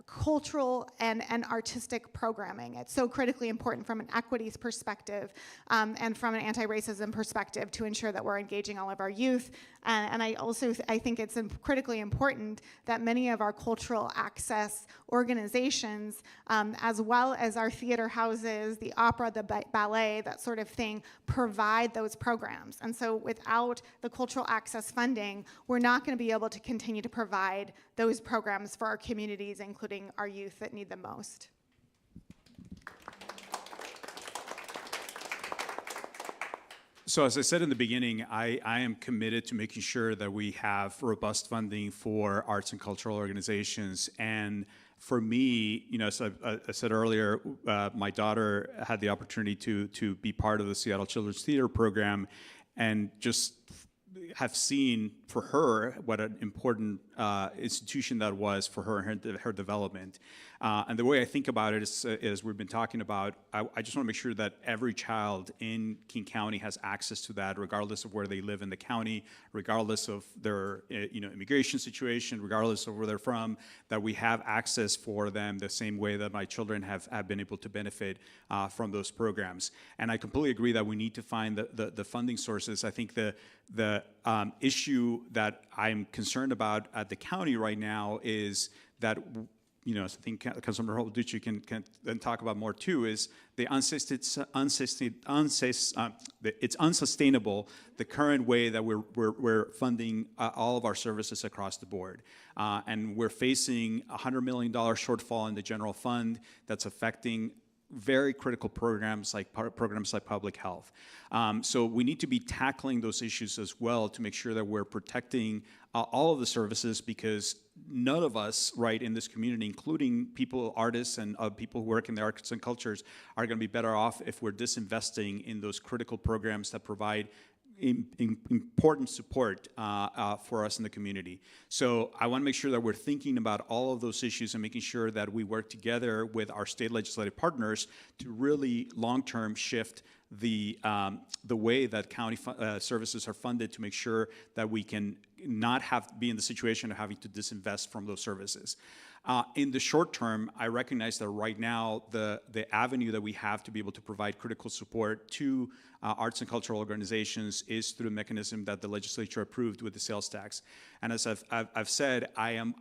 cultural and artistic programming. It's so critically important from an equities perspective and from an anti-racism perspective to ensure that we're engaging all of our youth. And I think it's critically important that many of our cultural access organizations, as well as our theater houses, the opera, the ballet, that sort of thing, provide those programs. And so without the cultural access funding, we're not going to be able to continue to provide those programs for our communities, including our youth that need them most. So as I said in the beginning, I am committed to making sure that we have robust funding for arts and cultural organizations. And for me, as I said earlier, my daughter had the opportunity to be part of the Seattle Children's Theater program, and just have seen for her what an important institution that was for her and her development. And the way I think about it is we've been talking about, I just want to make sure that every child in King County has access to that, regardless of where they live in the county, regardless of their immigration situation, regardless of where they're from, that we have access for them the same way that my children have been able to benefit from those programs. And I completely agree that we need to find the funding sources. I think the issue that I'm concerned about at the county right now is that, I think Councilmember Balducci can then talk about more too, is it's unsustainable the current way that we're funding all of our services across the board. And we're facing a $100 million shortfall in the general fund that's affecting very critical programs like public health. So we need to be tackling those issues as well to make sure that we're protecting all of the services, because none of us in this community, including artists and people who work in the arts and cultures, are going to be better off if we're disinvesting in those critical programs that provide important support for us in the community. So I want to make sure that we're thinking about all of those issues and making sure that we work together with our state legislative partners to really long-term shift the way that county services are funded, to make sure that we can not be in the situation of having to disinvest from those services. In the short term, I recognize that right now the avenue that we have to be able to provide critical support to arts and cultural organizations is through a mechanism that the legislature approved with the sales tax. And as I've said, I'm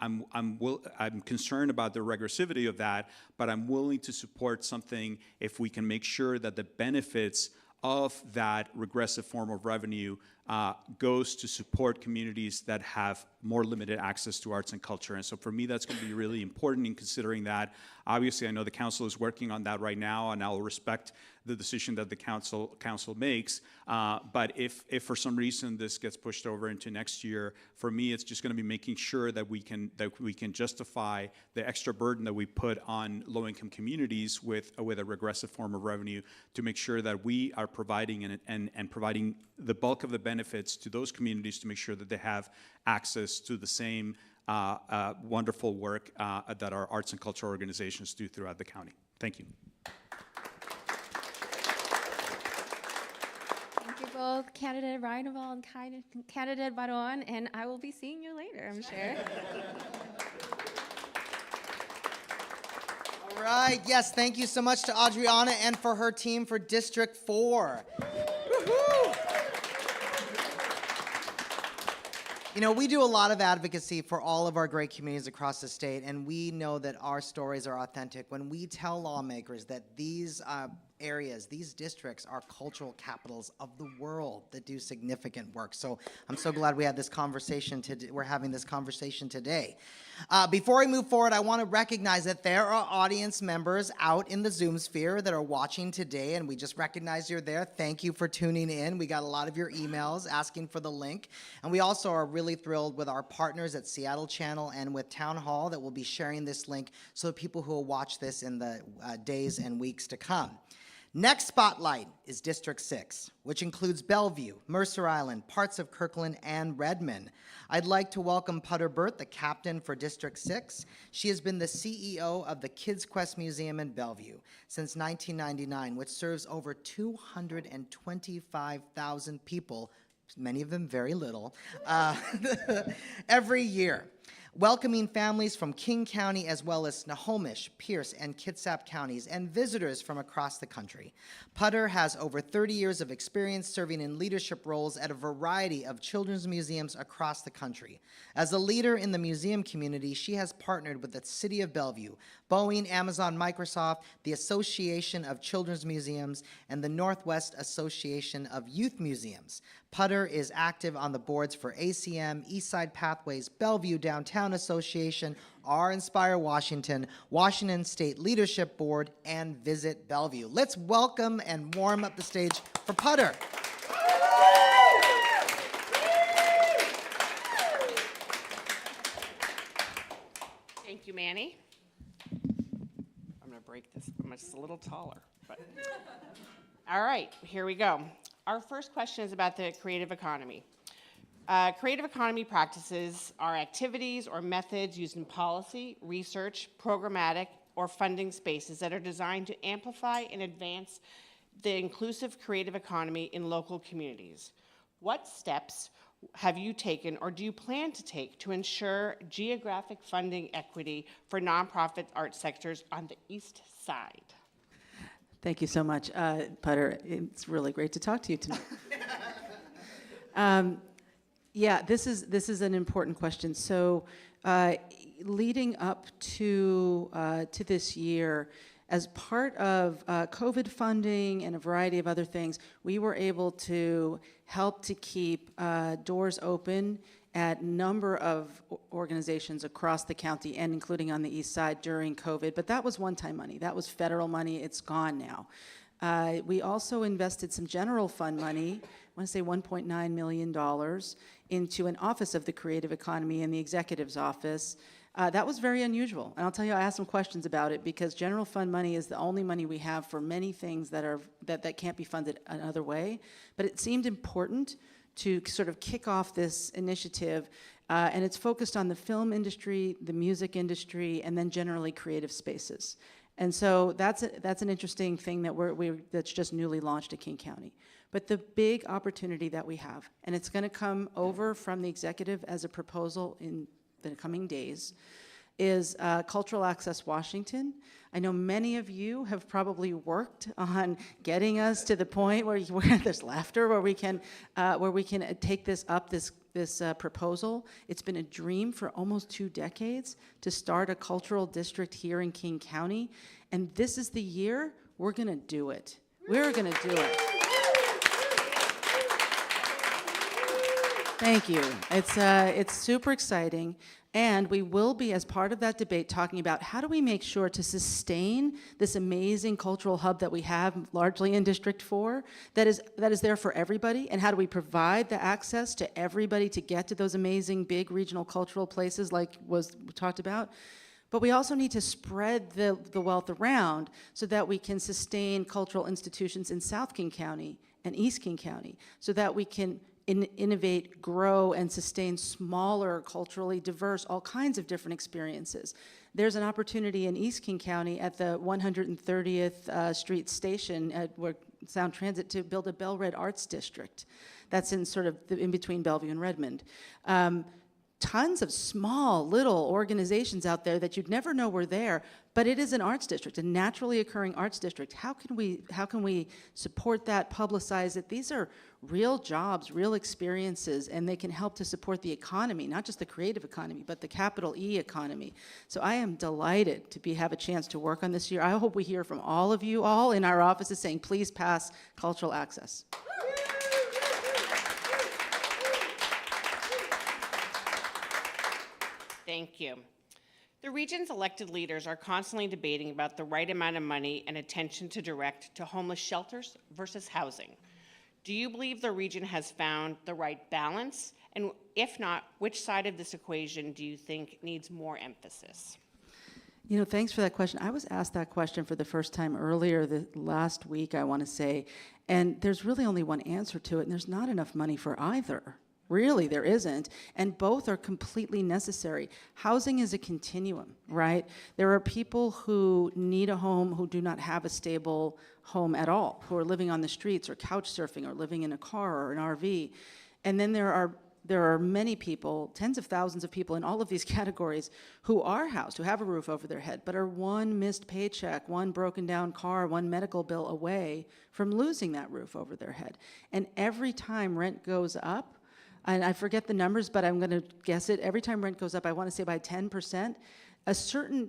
concerned about the regressivity of that, but I'm willing to support something if we can make sure that the benefits of that regressive form of revenue goes to support communities that have more limited access to arts and culture. And so for me, that's going to be really important in considering that. Obviously, I know the council is working on that right now, and I'll respect the decision that the council makes. But if for some reason this gets pushed over into next year, for me, it's just going to be making sure that we can justify the extra burden that we put on low-income communities with a regressive form of revenue, to make sure that we are providing and providing the bulk of the benefits benefits to those communities to make sure that they have access to the same wonderful work that our arts and cultural organizations do throughout the county. Thank you. Thank you both, candidate Reineveld and candidate Baron, and I will be seeing you later, I'm sure. All right, yes, thank you so much to Adriana and for her team for District 4. Woohoo! You know, we do a lot of advocacy for all of our great communities across the state, and we know that our stories are authentic. When we tell lawmakers that these areas, these districts are cultural capitals of the world that do significant work. So I'm so glad we had this conversation today. We're having this conversation today. Before we move forward, I want to recognize that there are audience members out in the Zoom sphere that are watching today, and we just recognize you're there. Thank you for tuning in. We got a lot of your emails asking for the link, and we also are really thrilled with our partners at Seattle Channel and with Town Hall that will be sharing this link so that people who will watch this in the days and weeks to come. Next spotlight is District 6, which includes Bellevue, Mercer Island, parts of Kirkland, and Redmond. I'd like to welcome Putter Burt, the captain for District 6. She has been the CEO of the Kids Quest Museum in Bellevue since 1999, which serves over 225,000 people, many of them very little, every year, welcoming families from King County as well as Snohomish, Pierce, and Kitsap counties, and visitors from across the country. Putter has over 30 years of experience serving in leadership roles at a variety of children's museums across the country. As a leader in the museum community, she has partnered with the City of Bellevue, Boeing, Amazon, Microsoft, the Association of Children's Museums, and the Northwest Association of Youth Museums. Putter is active on the boards for ACM, Eastside Pathways, Bellevue Downtown Association, our Inspire Washington, Washington State Leadership Board, and Visit Bellevue. Let's welcome and warm up the stage for Putter. Thank you, Manny. I'm going to break this. I'm just a little taller. But. All right, here we go. Our first question is about the creative economy. Creative economy practices are activities or methods used in policy, research, programmatic, or funding spaces that are designed to amplify and advance the inclusive creative economy in local communities. What steps have you taken or do you plan to take to ensure geographic funding equity for nonprofit art sectors on the East Side? Thank you so much, Putter. It's really great to talk to you tonight. Yeah, this is an important question. So, leading up to this year, as part of COVID funding and a variety of other things, we were able to help to keep doors open at a number of organizations across the county and including on the east side during COVID, but that was one-time money. That was federal money. It's gone now. We also invested some general fund money, I want to say $1.9 million, into an office of the creative economy in the executive's office. That was very unusual, and I'll tell you, I asked some questions about it because general fund money is the only money we have for many things that can't be funded another way, but it seemed important to sort of kick off this initiative, and it's focused on the film industry, the music industry, and then generally creative spaces. And so that's an interesting thing that that's just newly launched at King County. But the big opportunity that we have, and it's going to come over from the executive as a proposal in the coming days, is Cultural Access Washington. I know many of you have probably worked on getting us to the point where there's laughter, where we can take this up, this proposal. It's been a dream for almost 2 decades to start a cultural district here in King County, and this is the year we're going to do it. We're going to do it. Thank you. It's super exciting. And we will be, as part of that debate, talking about how do we make sure to sustain this amazing cultural hub that we have largely in District 4 that is there for everybody, and how do we provide the access to everybody to get to those amazing big regional cultural places like was talked about. But we also need to spread the wealth around so that we can sustain cultural institutions in South King County and East King County, so that we can innovate, grow, and sustain smaller, culturally diverse, all kinds of different experiences. There's an opportunity in East King County at the 130th Street Station where Sound Transit to build a Bel-Red Arts District. That's in sort of in between Bellevue and Redmond. Tons of small little organizations out there that you'd never know were there, but it is an arts district, a naturally occurring arts district. How can we support that, publicize it? These are real jobs, real experiences, and they can help to support the economy, not just the creative economy, but the capital E economy. So I am delighted to have a chance to work on this year. I hope we hear from all of you all in our offices saying, please pass cultural access. Thank you. The region's elected leaders are constantly debating about the right amount of money and attention to direct to homeless shelters versus housing. Do you believe the region has found the right balance? And if not, which side of this equation do you think needs more emphasis? You know, thanks for that question. I was asked that question for the first time earlier last week, I want to say, and there's really only one answer to it, and there's not enough money for either. Really, there isn't, and both are completely necessary. Housing is a continuum, right? There are people who need a home who do not have a stable home at all, who are living on the streets or couch surfing or living in a car or an RV. And then there are many people, tens of thousands of people in all of these categories who are housed, who have a roof over their head, but are one missed paycheck, one broken down car, one medical bill away from losing that roof over their head. And every time rent goes up, and I forget the numbers, but I'm going to guess it. Every time rent goes up, I want to say by 10%, a certain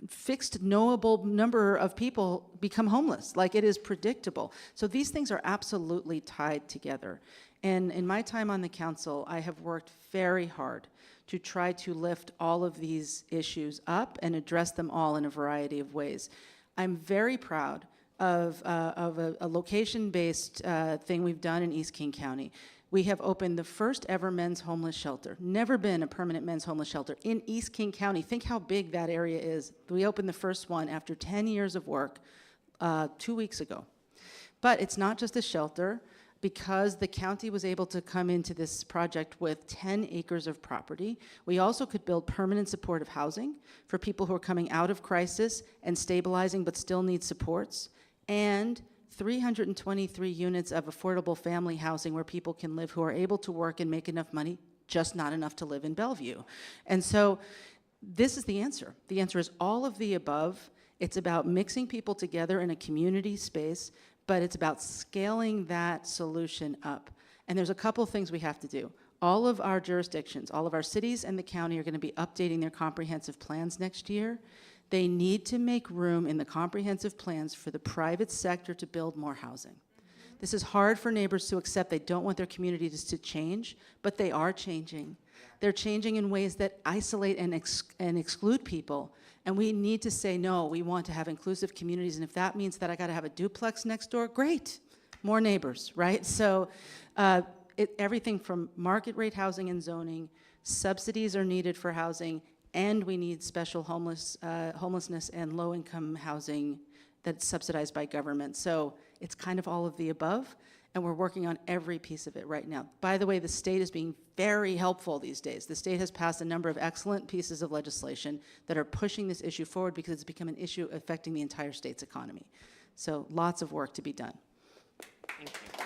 fixed knowable number of people become homeless. It is predictable. So these things are absolutely tied together. And in my time on the council, I have worked very hard to try to lift all of these issues up and address them all in a variety of ways. I'm very proud of a location-based thing we've done in East King County. We have opened the first ever men's homeless shelter. Never been a permanent men's homeless shelter in East King County. Think how big that area is. We opened the first one after 10 years of work 2 weeks ago. But it's not just a shelter. Because the county was able to come into this project with 10 acres of property, we also could build permanent supportive housing for people who are coming out of crisis and stabilizing but still need supports, and 323 units of affordable family housing where people can live who are able to work and make enough money, just not enough to live in Bellevue. And so this is the answer. The answer is all of the above. It's about mixing people together in a community space, but it's about scaling that solution up. And there's a couple of things we have to do. All of our jurisdictions, all of our cities and the county are going to be updating their comprehensive plans next year. They need to make room in the comprehensive plans for the private sector to build more housing. This is hard for neighbors to accept. They don't want their communities to change, but they are changing. They're changing in ways that isolate and exclude people. And we need to say, no, we want to have inclusive communities. And if that means that I got to have a duplex next door, great. More neighbors, right? So everything from market rate housing and zoning, subsidies are needed for housing, and we need special homelessness and low-income housing that's subsidized by government. So it's kind of all of the above, and we're working on every piece of it right now. By the way, the state is being very helpful these days. The state has passed a number of excellent pieces of legislation that are pushing this issue forward because it's become an issue affecting the entire state's economy. So lots of work to be done. Thank you.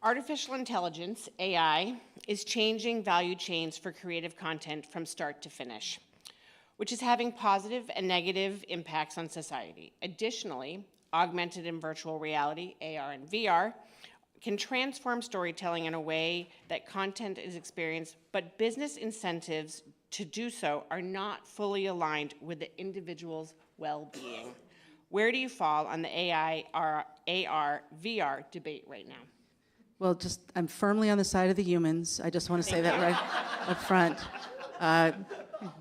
Artificial intelligence, AI, is changing value chains for creative content from start to finish, which is having positive and negative impacts on society. Additionally, augmented and virtual reality, AR and VR, can transform storytelling in a way that content is experienced, but business incentives to do so are not fully aligned with the individual's well-being. Where do you fall on the AI, AR, VR debate right now? Well, I'm firmly on the side of the humans. I just want to say that right up front.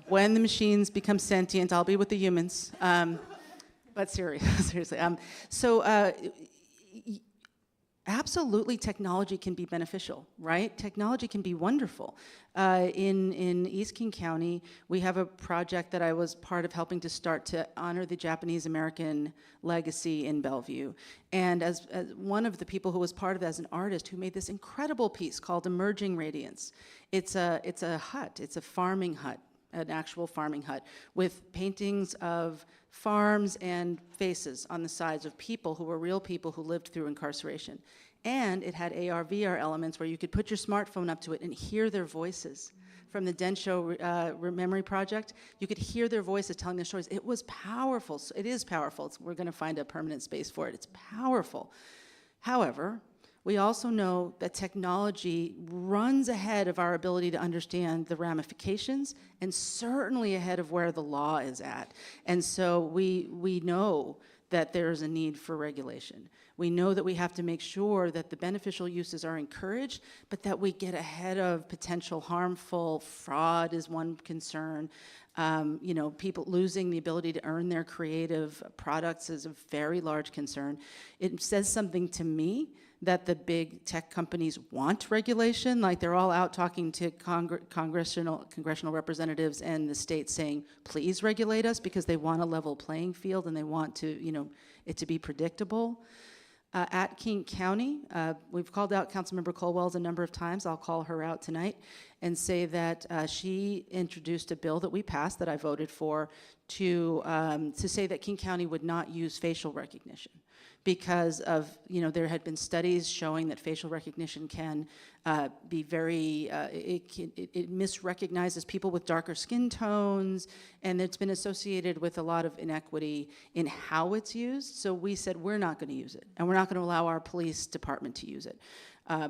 When the machines become sentient, I'll be with the humans. But seriously. absolutely technology can be beneficial, right? Technology can be wonderful. In East King County, we have a project that I was part of helping to start to honor the Japanese American legacy in Bellevue. And as one of the people who was part of it as an artist who made this incredible piece called Emerging Radiance. It's a hut, it's a farming hut, an actual farming hut with paintings of farms and faces on the sides of people who were real people who lived through incarceration. And it had AR, VR elements where you could put your smartphone up to it and hear their voices. From the Densho Memory Project, you could hear their voices telling their stories. It was powerful. So it is powerful. We're going to find a permanent space for it. It's powerful. However, we also know that technology runs ahead of our ability to understand the ramifications and certainly ahead of where the law is at. And so we know that there's a need for regulation. We know that we have to make sure that the beneficial uses are encouraged, but that we get ahead of potential harmful fraud is one concern. People losing the ability to earn their creative products is a very large concern. It says something to me that the big tech companies want regulation, like they're all out talking to congressional representatives and the state saying, please regulate us, because they want a level playing field and they want to, it to be predictable. At King County, we've called out Councilmember Colwell's a number of times. I'll call her out tonight and say that she introduced a bill that we passed that I voted for to say that King County would not use facial recognition, because of, there had been studies showing that facial recognition can be very, it misrecognizes people with darker skin tones, and it's been associated with a lot of inequity in how it's used. So we said, we're not going to use it, and we're not going to allow our police department to use it,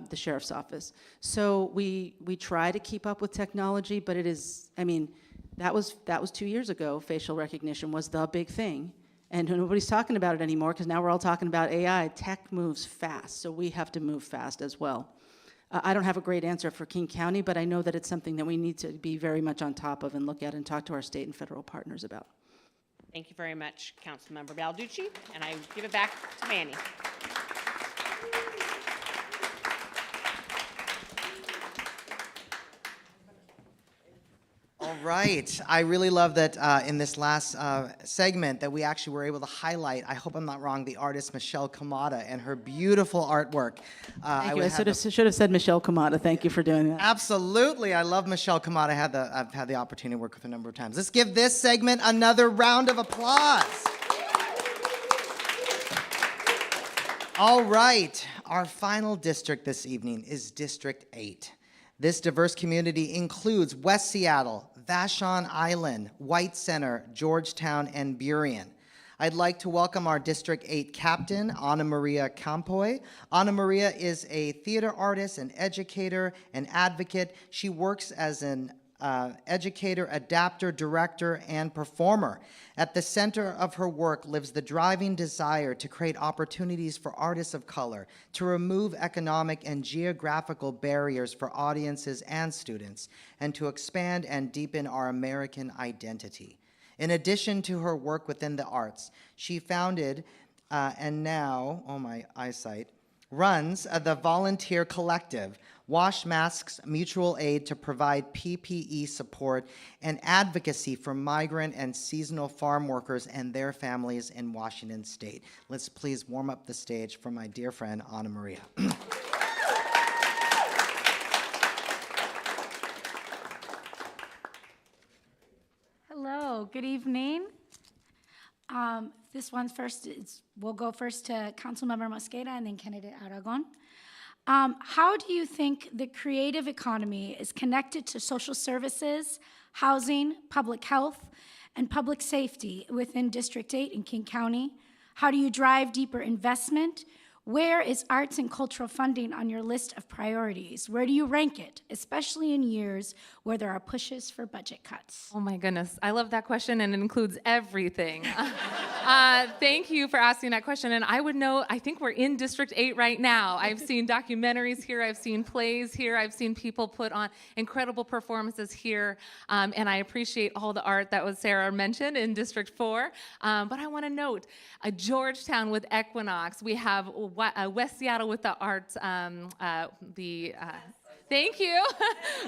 the sheriff's office. So we try to keep up with technology, but it is, that was 2 years ago. Facial recognition was the big thing. And nobody's talking about it anymore because now we're all talking about AI. Tech moves fast, so we have to move fast as well. I don't have a great answer for King County, but I know that it's something that we need to be very much on top of and look at and talk to our state and federal partners about. Thank you very much, Councilmember Balducci, and I give it back to Manny. All right. I really love that in this last segment that we actually were able to highlight, I hope I'm not wrong, the artist Michelle Kamada and her beautiful artwork. Thank you. I should have said Michelle Kamada. Thank you for doing that. Absolutely. I love Michelle Kamada. I've had the opportunity to work with her a number of times. Let's give this segment another round of applause. All right. Our final district this evening is District 8. This diverse community includes West Seattle, Vashon Island, White Center, Georgetown, and Burien. I'd like to welcome our District 8 captain, Ana Maria Campoy. Ana Maria is a theater artist, an educator, an advocate. She works as an educator, adapter, director, and performer. At the center of her work lives the driving desire to create opportunities for artists of color, to remove economic and geographical barriers for audiences and students, and to expand and deepen our American identity. In addition to her work within the arts, she founded and now, oh my eyesight, runs the volunteer collective, Wash Masks Mutual Aid, to provide PPE support and advocacy for migrant and seasonal farm workers and their families in Washington State. Let's please warm up the stage for my dear friend, Ana Maria. Hello, good evening. This one's first, we'll go first to Councilmember Mosqueda and then candidate Aragon. How do you think the creative economy is connected to social services, housing, public health, and public safety within District 8 in King County? How do you drive deeper investment? Where is arts and cultural funding on your list of priorities? Where do you rank it, especially in years where there are pushes for budget cuts? Oh my goodness, I love that question, and it includes everything. Thank you for asking that question. And I would know, I think we're in District 8 right now. I've seen documentaries here, I've seen plays here, I've seen people put on incredible performances here. And I appreciate all the art that was Sarah mentioned in District 4. But I want to note, Georgetown with Equinox, we have West Seattle with the arts, thank you.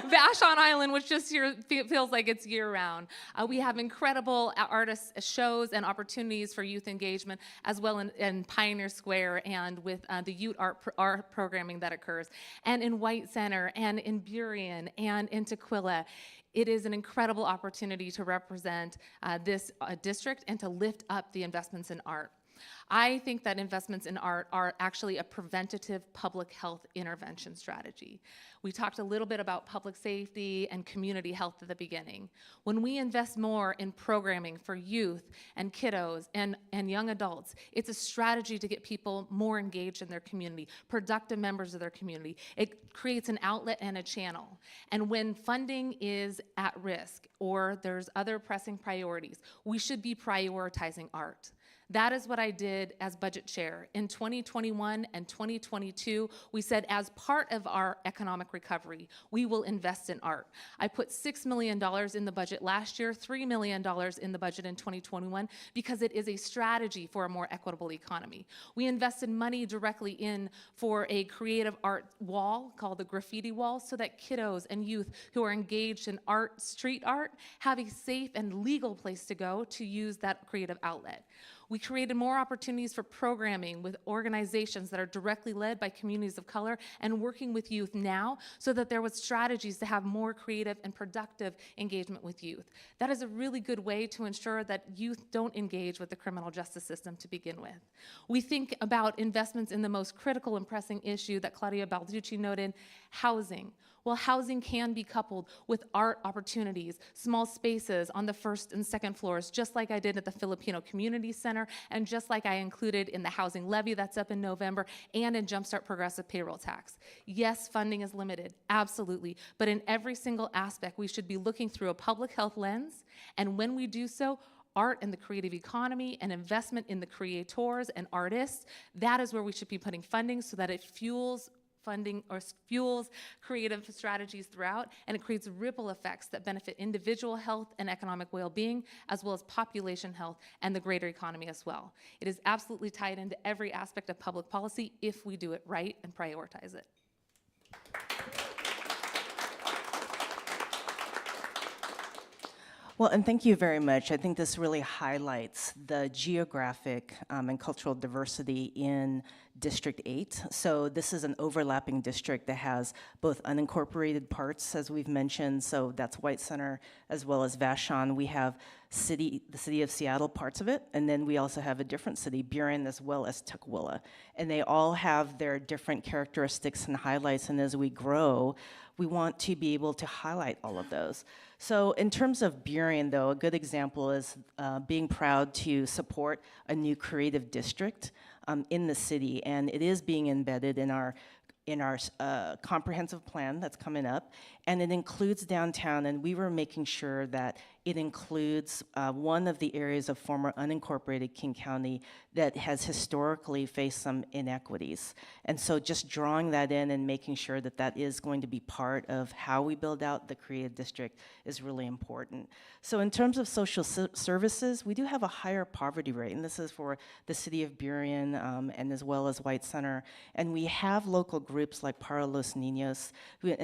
Vashon Island, which just feels like it's year-round. We have incredible artist shows and opportunities for youth engagement, as well in Pioneer Square and with the youth art programming that occurs, and in White Center, and in Burien, and in Tequila. It is an incredible opportunity to represent this district and to lift up the investments in art. I think that investments in art are actually a preventative public health intervention strategy. We talked a little bit about public safety and community health at the beginning. When we invest more in programming for youth and kiddos and young adults, it's a strategy to get people more engaged in their community, productive members of their community. It creates an outlet and a channel. And when funding is at risk or there's other pressing priorities, we should be prioritizing art. That is what I did as budget chair. In 2021 and 2022, we said as part of our economic recovery, we will invest in art. I put $6 million in the budget last year, $3 million in the budget in 2021, because it is a strategy for a more equitable economy. We invested money directly in for a creative art wall called the graffiti wall, so that kiddos and youth who are engaged in art, street art, have a safe and legal place to go to use that creative outlet. We created more opportunities for programming with organizations that are directly led by communities of color and working with youth now, so that there was strategies to have more creative and productive engagement with youth. That is a really good way to ensure that youth don't engage with the criminal justice system to begin with. We think about investments in the most critical and pressing issue that Claudia Balducci noted, housing. Well, housing can be coupled with art opportunities, small spaces on the first and second floors, just like I did at the Filipino Community Center, and just like I included in the housing levy that's up in November, and in Jumpstart Progressive Payroll Tax. Yes, funding is limited, absolutely, but in every single aspect, we should be looking through a public health lens, and when we do so, art and the creative economy and investment in the creators and artists, that is where we should be putting funding so that it fuels funding or fuels creative strategies throughout, and it creates ripple effects that benefit individual health and economic well-being, as well as population health and the greater economy as well. It is absolutely tied into every aspect of public policy if we do it right and prioritize it. Well, and thank you very much. I think this really highlights the geographic and cultural diversity in District 8. So this is an overlapping district that has both unincorporated parts, as we've mentioned, so that's White Center as well as Vashon. We have the city of Seattle, parts of it, and then we also have a different city, Burien, as well as Tukwila. And they all have their different characteristics and highlights, and as we grow, we want to be able to highlight all of those. So in terms of Burien, though, a good example is being proud to support a new creative district in the city, and it is being embedded in our comprehensive plan that's coming up, and it includes downtown, and we were making sure that it includes one of the areas of former unincorporated King County that has historically faced some inequities. And so just drawing that in and making sure that that is going to be part of how we build out the creative district is really important. So in terms of social services, we do have a higher poverty rate, and this is for the city of Burien and as well as White Center. And we have local groups like Para Los Niños, who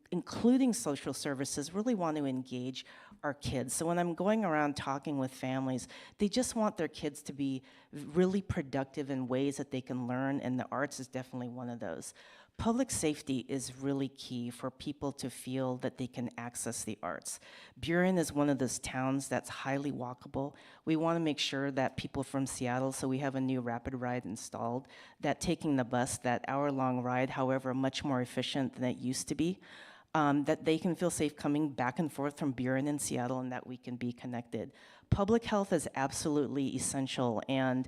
including social services, really want to engage our kids. So when I'm going around talking with families, they just want their kids to be really productive in ways that they can learn, and the arts is definitely one of those. Public safety is really key for people to feel that they can access the arts. Burien is one of those towns that's highly walkable. We want to make sure that people from Seattle, so we have a new rapid ride installed, that taking the bus, that hour-long ride, however, much more efficient than it used to be, that they can feel safe coming back and forth from Burien and Seattle, and that we can be connected. Public health is absolutely essential, and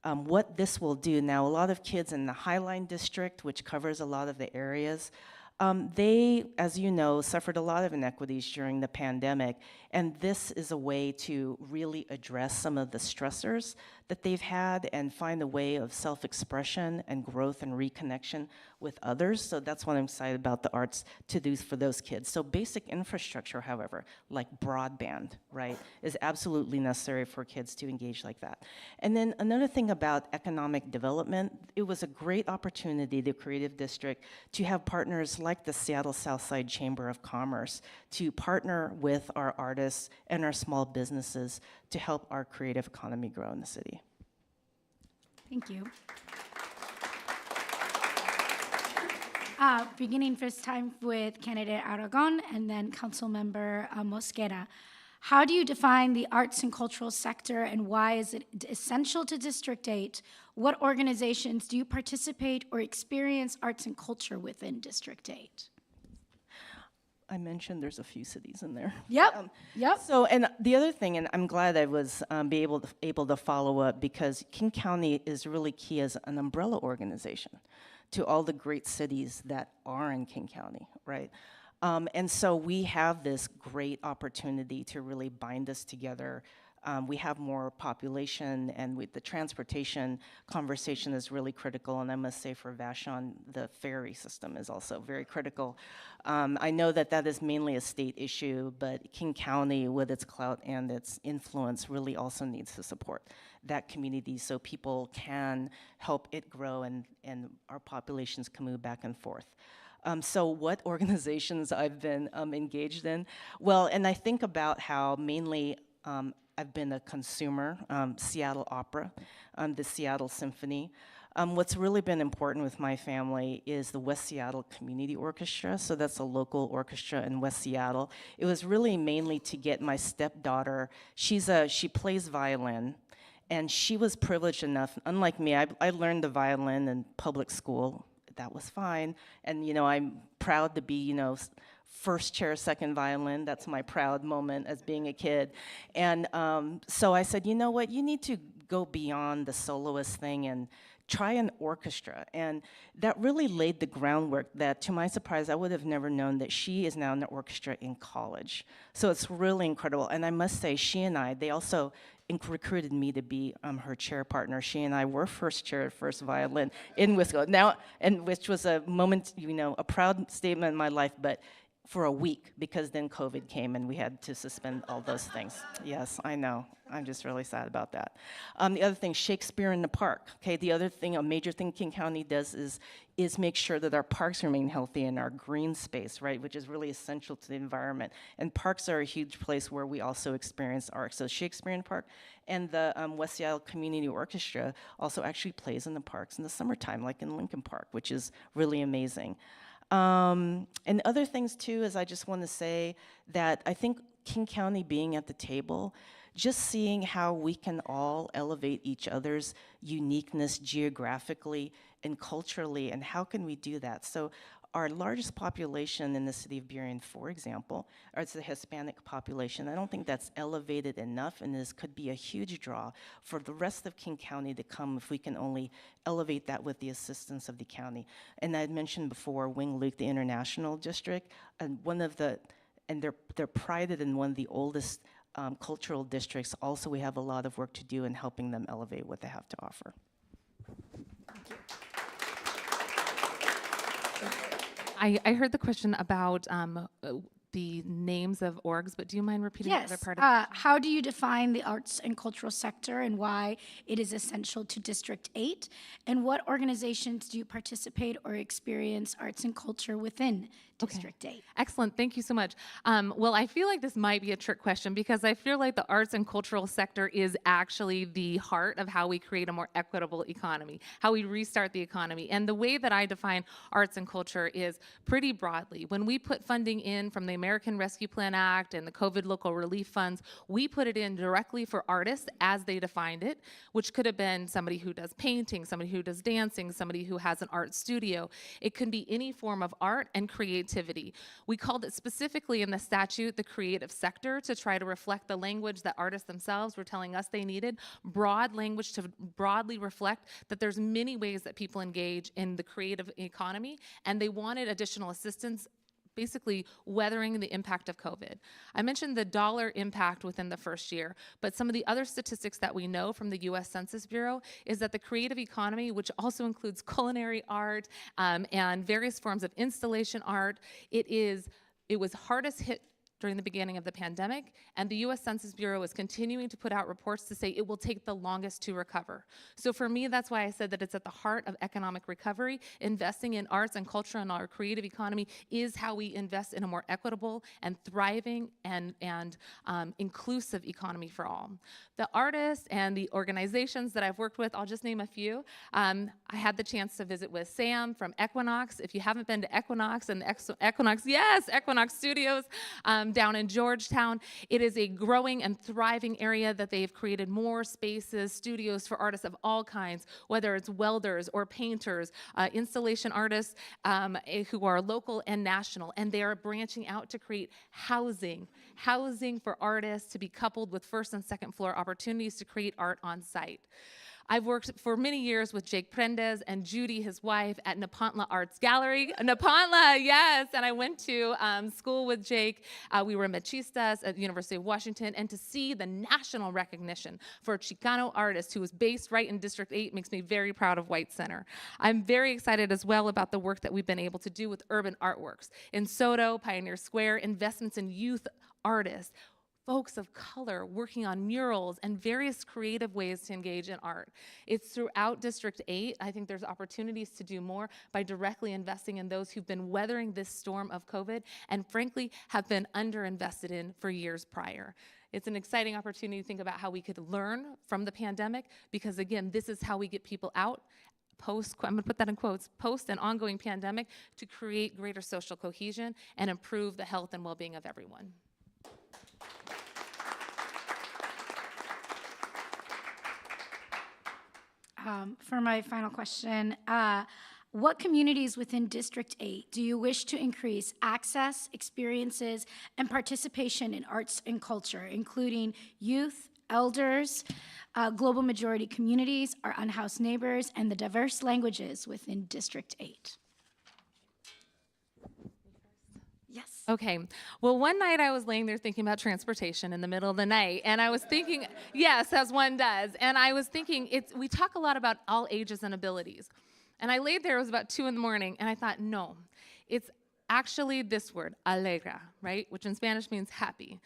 what this will do now, a lot of kids in the Highline District, which covers a lot of the areas, They, as you know, suffered a lot of inequities during the pandemic, and this is a way to really address some of the stressors that they've had and find a way of self-expression and growth and reconnection with others. So that's what I'm excited about the arts to do for those kids. So basic infrastructure, however, like broadband, right, is absolutely necessary for kids to engage like that. And then another thing about economic development, it was a great opportunity, the Creative District, to have partners like the Seattle Southside Chamber of Commerce to partner with our artists and our small businesses to help our creative economy grow in the city. Thank you. Beginning first time with candidate Aragon and then Councilmember Mosqueda. How do you define the arts and cultural sector and why is it essential to District 8? What organizations do you participate or experience arts and culture within District 8? I mentioned there's a few cities in there. Yep, yep. So, and the other thing, and I'm glad I was able to follow up, because King County is really key as an umbrella organization to all the great cities that are in King County, right? And so we have this great opportunity to really bind us together. We have more population, and with the transportation conversation is really critical, and I must say for Vashon, the ferry system is also very critical. I know that that is mainly a state issue, but King County, with its clout and its influence, really also needs to support that community so people can help it grow and our populations can move back and forth. So what organizations I've been engaged in? Well, and I think about how mainly I've been a consumer, Seattle Opera, the Seattle Symphony. What's really been important with my family is the West Seattle Community Orchestra, so that's a local orchestra in West Seattle. It was really mainly to get my stepdaughter, she plays violin, and she was privileged enough, unlike me, I learned the violin in public school. That was fine, and I'm proud to be, first chair, second violin. That's my proud moment as being a kid. And so I said, you know what, you need to go beyond the soloist thing and try an orchestra. And that really laid the groundwork that, to my surprise, I would have never known that she is now in the orchestra in college. So it's really incredible. And I must say, she and I, they also recruited me to be her chair partner. She and I were first chair, first violin in Wisco. Now, and which was a moment, a proud statement in my life, but for a week, because then COVID came and we had to suspend all those things. Yes, I know. I'm just really sad about that. The other thing, Shakespeare in the Park. Okay, the other thing, a major thing King County does is make sure that our parks remain healthy and our green space, right, which is really essential to the environment. And parks are a huge place where we also experience art. So Shakespeare in the Park and the West Seattle Community Orchestra also actually plays in the parks in the summertime, like in Lincoln Park, which is really amazing. And other things too is I just want to say that I think King County being at the table, just seeing how we can all elevate each other's uniqueness geographically and culturally, and how can we do that? So our largest population in the city of Burien, for example, is the Hispanic population. I don't think that's elevated enough, and this could be a huge draw for the rest of King County to come if we can only elevate that with the assistance of the county. And I had mentioned before, Wing Luke, the international district, and they're prided in one of the oldest cultural districts. Also, we have a lot of work to do in helping them elevate what they have to offer. I heard the question about the names of orgs, but do you mind repeating the other part of it? How do you define the arts and cultural sector and why it is essential to District 8? And what organizations do you participate or experience arts and culture within District 8? Excellent. Thank you so much. Well, I feel like this might be a trick question because I feel like the arts and cultural sector is actually the heart of how we create a more equitable economy, how we restart the economy. And the way that I define arts and culture is pretty broadly. When we put funding in from the American Rescue Plan Act and the COVID local relief funds, we put it in directly for artists as they defined it, which could have been somebody who does painting, somebody who does dancing, somebody who has an art studio. It can be any form of art and creativity. We called it specifically in the statute the creative sector to try to reflect the language that artists themselves were telling us they needed, broad language to broadly reflect that there's many ways that people engage in the creative economy, and they wanted additional assistance basically weathering the impact of COVID. I mentioned the dollar impact within the first year, but some of the other statistics that we know from the US Census Bureau is that the creative economy, which also includes culinary art and various forms of installation art, it was hardest hit during the beginning of the pandemic, and the US Census Bureau is continuing to put out reports to say it will take the longest to recover. So for me, that's why I said that it's at the heart of economic recovery. Investing in arts and culture and our creative economy is how we invest in a more equitable and thriving and inclusive economy for all. The artists and the organizations that I've worked with, I'll just name a few. I had the chance to visit with Sam from Equinox. If you haven't been to Equinox and Equinox Studios, down in Georgetown. It is a growing and thriving area that they've created more spaces, studios for artists of all kinds, whether it's welders or painters, installation artists who are local and national, and they are branching out to create housing for artists to be coupled with first and second floor opportunities to create art on site. I've worked for many years with Jake Prendes and Judy, his wife, at Nepantla Arts Gallery. Nepantla, yes, and I went to school with Jake. We were machistas at the University of Washington, and to see the national recognition for a Chicano artist who was based right in District 8 makes me very proud of White Center. I'm very excited as well about the work that we've been able to do with urban artworks. In Soto, Pioneer Square, investments in youth artists, folks of color working on murals and various creative ways to engage in art. It's throughout District 8. I think there's opportunities to do more by directly investing in those who've been weathering this storm of COVID and frankly have been underinvested in for years prior. It's an exciting opportunity to think about how we could learn from the pandemic, because again, this is how we get people out I'm going to put that in quotes, post and ongoing pandemic, to create greater social cohesion and improve the health and well-being of everyone. For my final question, what communities within District 8 do you wish to increase access, experiences, and participation in arts and culture, including youth, elders, global majority communities, our unhoused neighbors, and the diverse languages within District 8? Yes. Okay. Well, one night I was laying there thinking about transportation in the middle of the night, and I was thinking, yes, as one does, and I was thinking, we talk a lot about all ages and abilities. And I laid there, it was about 2 a.m, and I thought, no, it's actually this word, alegra, right? Which in Spanish means happy.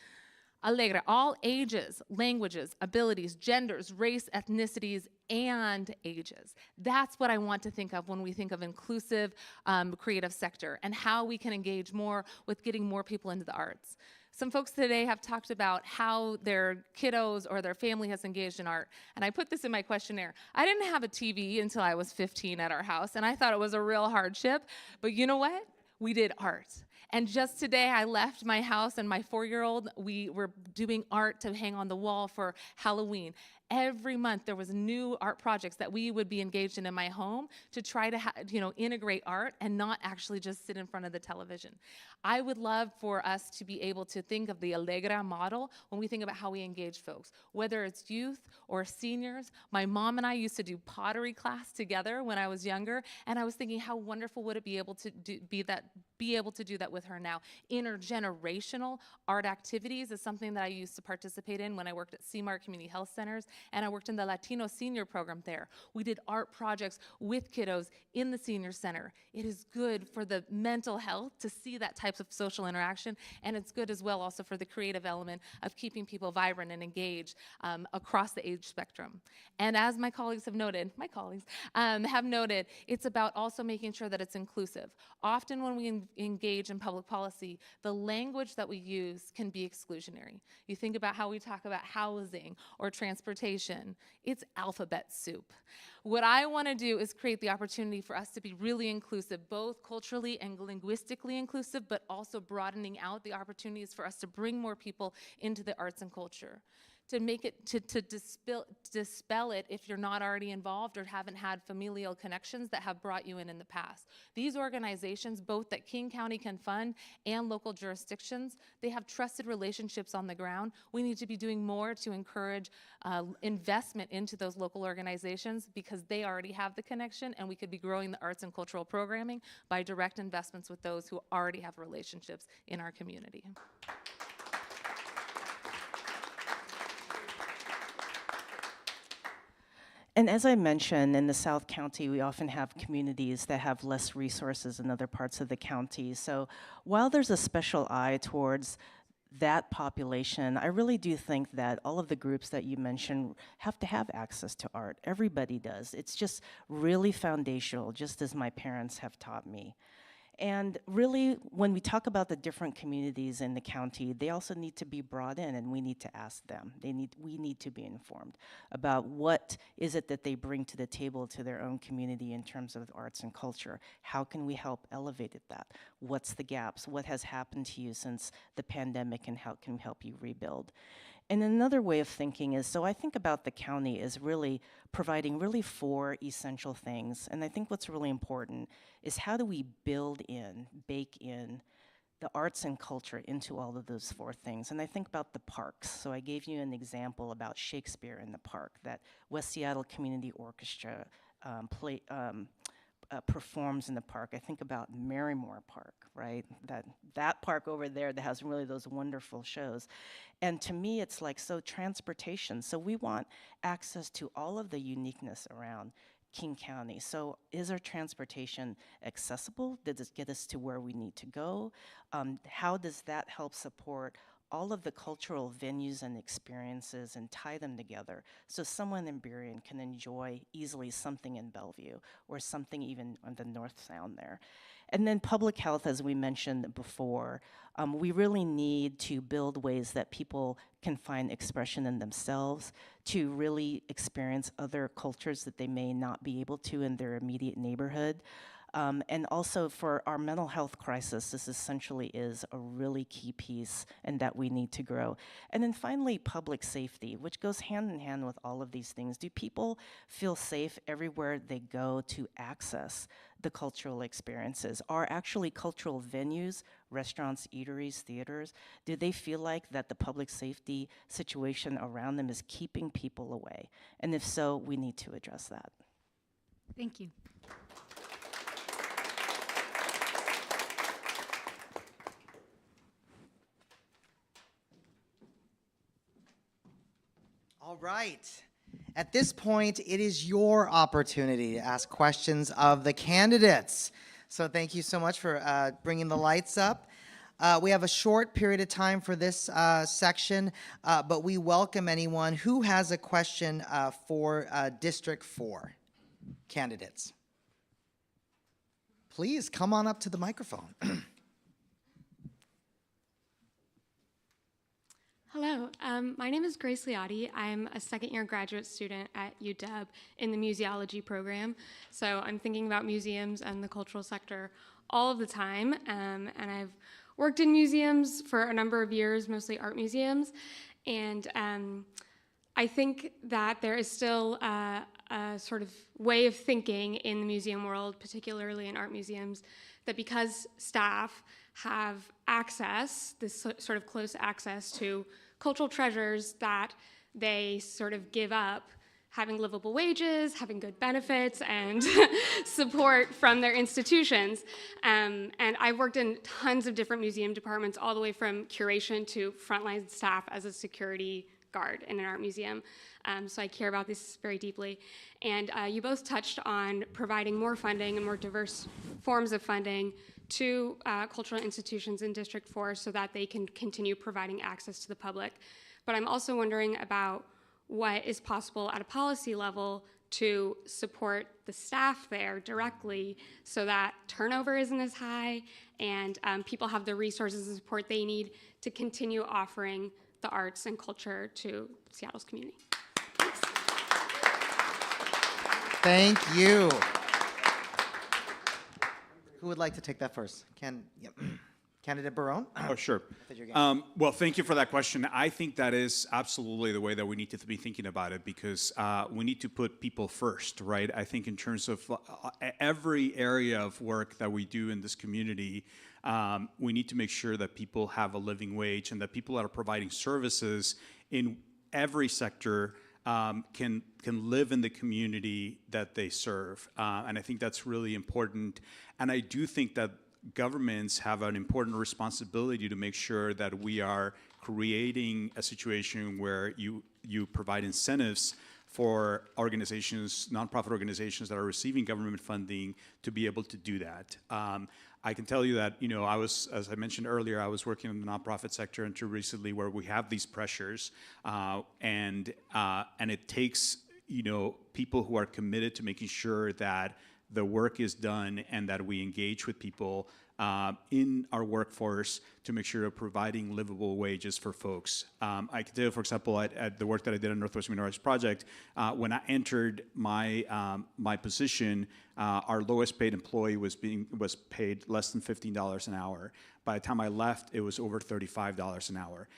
Alegra, all ages, languages, abilities, genders, race, ethnicities, and ages. That's what I want to think of when we think of inclusive creative sector and how we can engage more with getting more people into the arts. Some folks today have talked about how their kiddos or their family has engaged in art, and I put this in my questionnaire. I didn't have a TV until I was 15 at our house, and I thought it was a real hardship, but you know what? We did art. And just today, I left my house, and my 4-year-old, we were doing art to hang on the wall for Halloween. Every month, there was new art projects that we would be engaged in my home to try to integrate art and not actually just sit in front of the television. I would love for us to be able to think of the Alegra model when we think about how we engage folks, whether it's youth or seniors. My mom and I used to do pottery class together when I was younger, and I was thinking, how wonderful would it be able to do that with her now. Intergenerational art activities is something that I used to participate in when I worked at CMAR Community Health Centers, and I worked in the Latino senior program there. We did art projects with kiddos in the senior center. It is good for the mental health to see that types of social interaction, and it's good as well also for the creative element of keeping people vibrant and engaged across the age spectrum. And as my colleagues have noted, it's about also making sure that it's inclusive. Often when we we engage in public policy, the language that we use can be exclusionary. You think about how we talk about housing or transportation, it's alphabet soup. What I want to do is create the opportunity for us to be really inclusive, both culturally and linguistically inclusive, but also broadening out the opportunities for us to bring more people into the arts and culture. To make it, to dispel it if you're not already involved or haven't had familial connections that have brought you in the past. These organizations, both that King County can fund and local jurisdictions, they have trusted relationships on the ground. We need to be doing more to encourage investment into those local organizations because they already have the connection, and we could be growing the arts and cultural programming by direct investments with those who already have relationships in our community. And as I mentioned, in the South County, we often have communities that have less resources than other parts of the county. So while there's a special eye towards that population, I really do think that all of the groups that you mentioned have to have access to art. Everybody does. It's just really foundational, just as my parents have taught me. And really, when we talk about the different communities in the county, they also need to be brought in, and we need to ask them. We need to be informed about what is it that they bring to the table to their own community in terms of arts and culture. How can we help elevate that? What's the gaps? What has happened to you since the pandemic, and how can we help you rebuild? And another way of thinking is, so I think about the county as really providing really 4 essential things. And I think what's really important is how do we build in, bake in the arts and culture into all of those 4 things. And I think about the parks. So I gave you an example about Shakespeare in the Park, that West Seattle Community Orchestra performs in the park. I think about Marymore Park, right? That park over there that has really those wonderful shows. And to me, it's like, so transportation. So we want access to all of the uniqueness around King County. So is our transportation accessible? Does it get us to where we need to go? How does that help support all of the cultural venues and experiences and tie them together so someone in Burien can enjoy easily something in Bellevue or something even on the North Sound there. And then public health, as we mentioned before, we really need to build ways that people can find expression in themselves, to really experience other cultures that they may not be able to in their immediate neighborhood. And also for our mental health crisis, this essentially is a really key piece and that we need to grow. And then finally, public safety, which goes hand in hand with all of these things. Do people feel safe everywhere they go to access the cultural experiences? Are actually cultural venues, restaurants, eateries, theaters, do they feel like that the public safety situation around them is keeping people away? And if so, we need to address that. Thank you. All right. At this point, it is your opportunity to ask questions of the candidates. So thank you so much for bringing the lights up. We have a short period of time for this section, but we welcome anyone who has a question for District 4 candidates. Please come on up to the microphone. Hello, my name is Grace Liotti. I'm a second-year graduate student at UW in the museology program. So I'm thinking about museums and the cultural sector all of the time, and I've worked in museums for a number of years, mostly art museums, and I think that there is still a sort of way of thinking in the museum world, particularly in art museums, that because staff have access, this sort of close access to cultural treasures, that they sort of give up having livable wages, having good benefits, and support from their institutions. And I've worked in tons of different museum departments, all the way from curation to frontline staff as a security guard in an art museum. So I care about this very deeply. And you both touched on providing more funding and more diverse forms of funding to cultural institutions in District 4 so that they can continue providing access to the public. But I'm also wondering about what is possible at a policy level to support the staff there directly so that turnover isn't as high and people have the resources and support they need to continue offering the arts and culture to Seattle's community. Thank you. Who would like to take that first? Candidate Barone? Oh, sure. Well, thank you for that question. I think that is absolutely the way that we need to be thinking about it, because we need to put people first, right? I think in terms of every area of work that we do in this community, we need to make sure that people have a living wage and that people that are providing services in every sector can live in the community that they serve. And I think that's really important. And I do think that governments have an important responsibility to make sure that we are creating a situation where you provide incentives for organizations, nonprofit organizations that are receiving government funding to be able to do that. I can tell you that, I was, as I mentioned earlier, I was working in the nonprofit sector until recently, where we have these pressures, and it takes, people who are committed to making sure that the work is done and that we engage with people in our workforce to make sure we're providing livable wages for folks. I can tell you, for example, at the work that I did in Northwest Minorities Project, when I entered my position, our lowest paid employee was paid less than $15 an hour. By the time I left, it was over $35 an hour.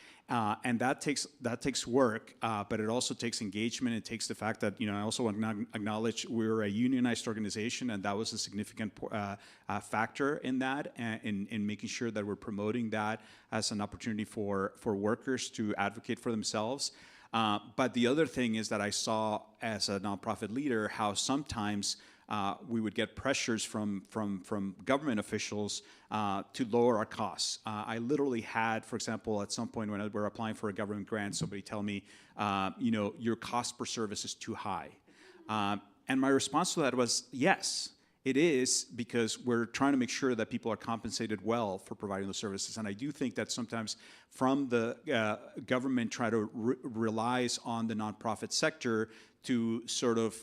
And that takes work, but it also takes engagement. It takes the fact that, I also want to acknowledge we're a unionized organization, and that was a significant factor in that, in making sure that we're promoting that as an opportunity for workers to advocate for themselves. But the other thing is that I saw as a nonprofit leader how sometimes we would get pressures from government officials to lower our costs. I literally had, for example, at some point when we were applying for a government grant, somebody tell me, your cost per service is too high. And my response to that was, yes, it is, because we're trying to make sure that people are compensated well for providing those services. And I do think that sometimes from the government try to relies on the nonprofit sector to sort of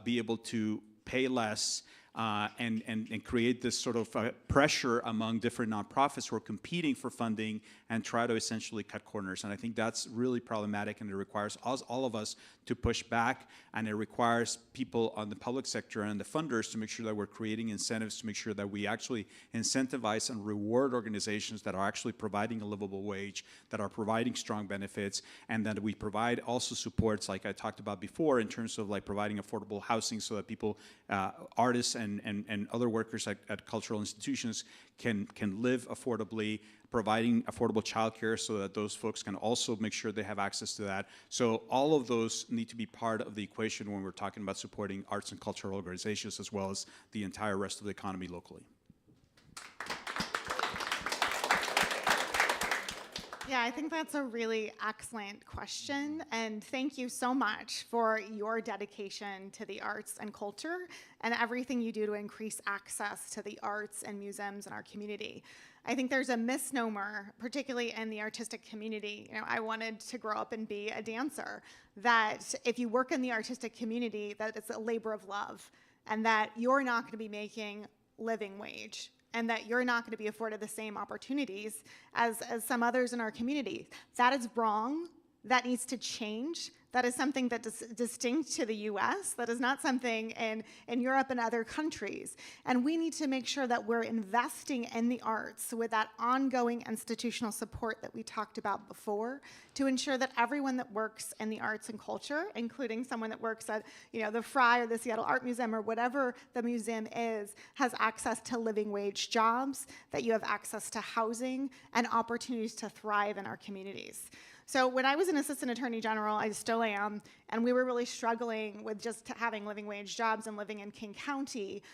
be able to pay less and create this sort of pressure among different nonprofits who are competing for funding and try to essentially cut corners. And I think that's really problematic, and it requires all of us to push back, and it requires people on the public sector and the funders to make sure that we're creating incentives to make sure that we actually incentivize and reward organizations that are actually providing a livable wage, that are providing strong benefits, and that we provide also supports, like I talked about before, in terms of like providing affordable housing so that people, artists and other workers at cultural institutions can live affordably, providing affordable childcare so that those folks can also make sure they have access to that. So all of those need to be part of the equation when we're talking about supporting arts and cultural organizations, as well as the entire rest of the economy locally. Yeah, I think that's a really excellent question, and thank you so much for your dedication to the arts and culture and everything you do to increase access to the arts and museums in our community. I think there's a misnomer, particularly in the artistic community. I wanted to grow up and be a dancer, that if you work in the artistic community, that it's a labor of love, and that you're not going to be making living wage, and that you're not going to be afforded the same opportunities as some others in our community. That is wrong. That needs to change. That is something that is distinct to the US. That is not something in Europe and other countries. And we need to make sure that we're investing in the arts with that ongoing institutional support that we talked about before, to ensure that everyone that works in the arts and culture, including someone that works at the Fry or the Seattle Art Museum or whatever the museum is, has access to living wage jobs, that you have access to housing and opportunities to thrive in our communities. So when I was an assistant attorney general, I still am, and we were really struggling with just having living wage jobs and living in King County,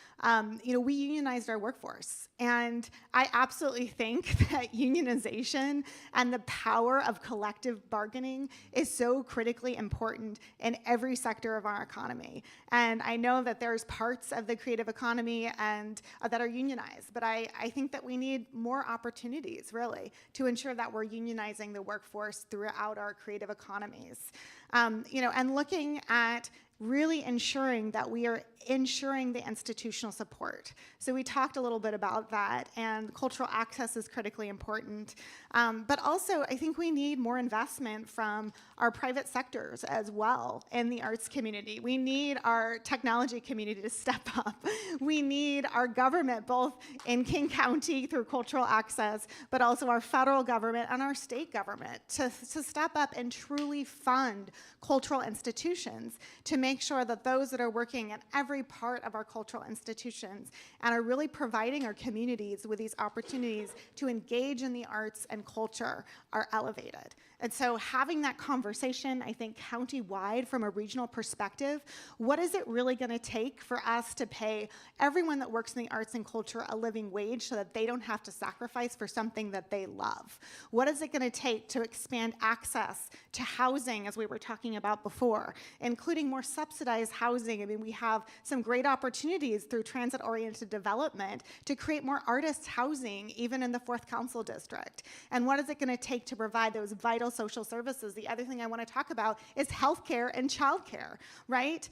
we unionized our workforce. And I absolutely think that unionization and the power of collective bargaining is so critically important in every sector of our economy. And I know that there's parts of the creative economy and that are unionized, but I think that we need more opportunities, really, to ensure that we're unionizing the workforce throughout our creative economies. And looking at really ensuring that we are ensuring the institutional support. So we talked a little bit about that, and cultural access is critically important. But also, I think we need more investment from our private sectors as well in the arts community. We need our technology community to step up. We need our government, both in King County through cultural access, but also our federal government and our state government to step up and truly fund cultural institutions to make sure that those that are working at every part of our cultural institutions and are really providing our communities with these opportunities to engage in the arts and culture are elevated. And so having that conversation, I think, county-wide from a regional perspective, what is it really going to take for us to pay everyone that works in the arts and culture a living wage so that they don't have to sacrifice for something that they love? What is it going to take to expand access to housing, as we were talking about before, including more subsidized housing? I mean, we have some great opportunities through transit-oriented development to create more artist housing, even in the 4th Council District. And what is it going to take to provide those vital social services? The other thing I want to talk about is healthcare and childcare, right?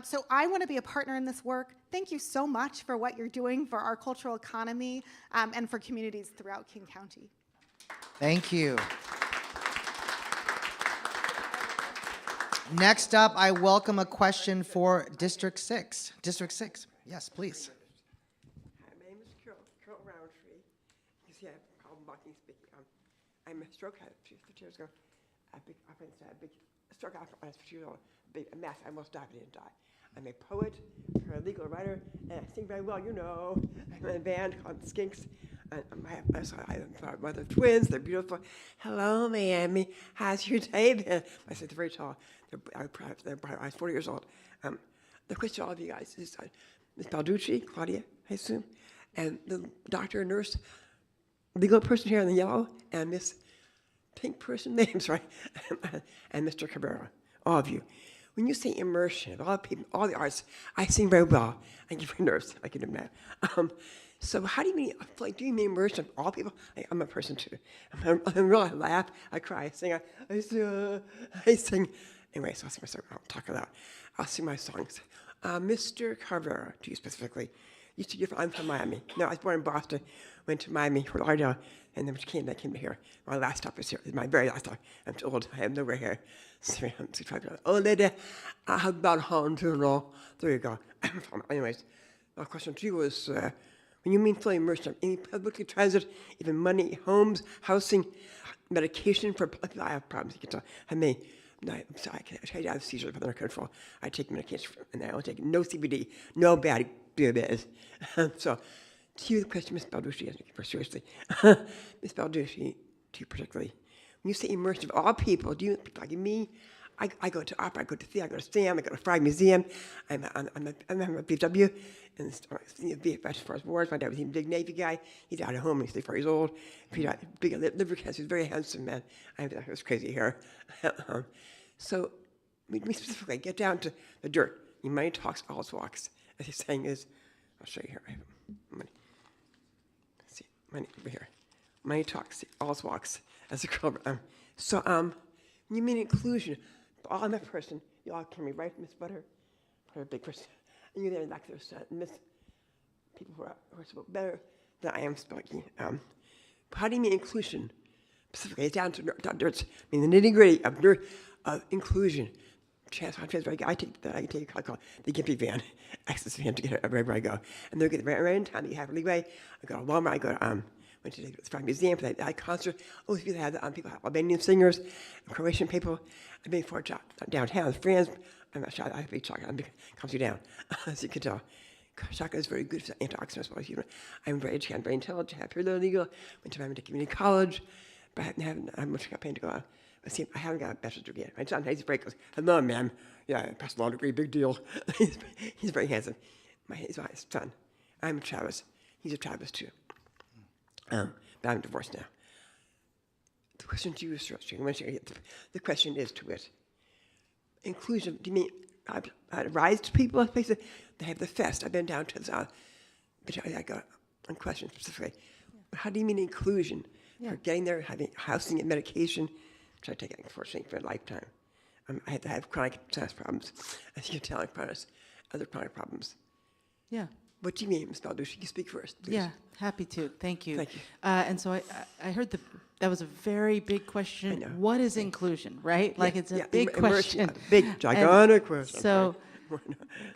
So I want to be a partner in this work. Thank you so much for what you're doing for our cultural economy and for communities throughout King County. Thank you. Next up, I welcome a question for District 6. District 6, yes, please. Hi, my name is Carol Roundtree. You see, I have a problem walking, speaking. I'm a stroke, I had 2 years ago. A big stroke after I was 2 years old. A mess. I almost died, but I didn't die. I'm a poet, paralegal writer, and I sing very well, you know. I'm in a band called Skinks. And I have mother twins. They're beautiful. Hello, Miami. How's your day been? I said, they're very tall. I was 40 years old. The question to all of you guys is Ms. Balducci, Claudia, I assume, and the doctor and nurse, legal person here in the yellow, and Miss pink person, names, right? And Mr. Cabrera, all of you. When you say immersion of all people, all the arts, I sing very well. I'm a nurse, I can admit. So how do you mean, do you mean immersion of all people? I'm a person too. I'm real, I laugh, I cry, I sing, I sing. Anyway, so I'll sing my song, I'll sing my songs. Mr. Cabrera, to you specifically, I'm from Miami. No, I was born in Boston, went to Miami, Fort Lauderdale, and then came to here. My last stop is here. It's my very last stop. I'm too old. I have no gray hair. So I'm 65. Oh, lady, I have about home to know. There you go. Anyways, my question to you is, when you mean fully immersed, any public transit, even money, homes, housing, medication for people, I have problems. You can tell. I'm sorry, I have seizures under control. I take medication, and I don't take no CBD, no bad biz. So, to you, the question, Ms. Balducci, seriously. Ms. Balducci, to you particularly, when you say immersive of all people, do you, like me, I go to opera, I go to theater, I go to STAM, I go to Frog Museum, I'm a BW, and VFS as far as wars. My dad was a big Navy guy. He died at home, he's 34 years old. He died big liver cancer, he's a very handsome man. I was crazy hair. So, we specifically get down to the dirt. Money talks, all walks. As he's saying is, I'll show you here. I have money. Let's see, money over here. Money talks, all walks. As a girl. You mean inclusion? I'm a person. You all can be right, Miss Butter, for a big person. And you're there like there's Miss people who are better than I am speaking. How do you mean inclusion? Specifically, it's down to dirt. I mean the nitty-gritty of inclusion. I take a call the Gimpy van, access van to get wherever I go, and they'll get right in time. You have a leeway. I go to Walmart. I go to went to the Frog Museum for that concert. Oh, if you have people, Albanian singers, and Croatian people. I've been for downtown with friends. I'm not shy. I have a Saka. Calms you down, as you can tell. Saka is very good for antioxidants. I'm very educated. I'm very intelligent. I'm paralegal. Went to Miami Community College, but I haven't much campaign to go on. But see, I haven't got a bachelor's degree yet. My son, he's break goes, hello, ma'am. Yeah, I passed a law degree, big deal. He's very handsome. He's my son. I'm a Travis. He's a Travis too. But I'm divorced now. The question to you, sir, the question is to it. Inclusion, do you mean rise to people? They have the fest. I've been down to the south. But I got one question specifically. Yeah. How do you mean inclusion? Yeah. For getting there, having housing and medication, which I take, unfortunately, for a lifetime. I have chronic sinus problems, as you can tell, other chronic problems. Yeah. What do you mean, Ms. Balducci? You speak first, please. Yeah, happy to. Thank you. Thank you. And so I heard that was a very big question. I know. What is inclusion, right? Like it's a big immersion, question. big, gigantic question. So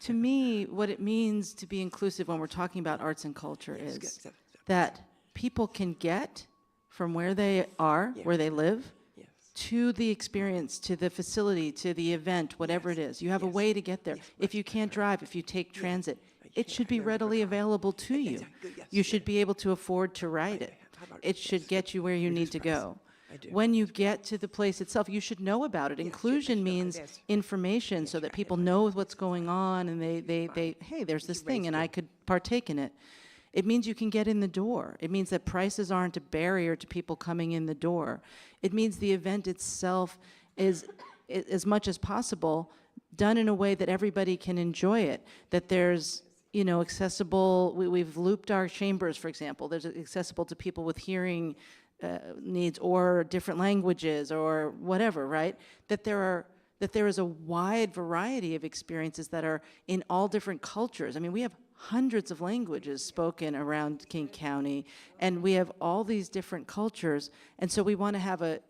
to me, what it means to be inclusive when we're talking about arts and culture is that people can get from where they are, where they live, to the experience, to the facility, to the event, whatever it is. You have a way to get there. If you can't drive, if you take transit, it should be readily available to you. You should be able to afford to ride it. It should get you where you need to go. When you get to the place itself, you should know about it. Inclusion means information so that people know what's going on and they hey, there's this thing and I could partake in it. It means you can get in the door. It means that prices aren't a barrier to people coming in the door. It means the event itself is, as much as possible, done in a way that everybody can enjoy it, that there's, you know, accessible, we've looped our chambers, for example, there's accessible to people with hearing needs or different languages or whatever, right? That there is a wide variety of experiences that are in all different cultures. I mean, we have hundreds of languages spoken around King County, and we have all these different cultures, and so we want to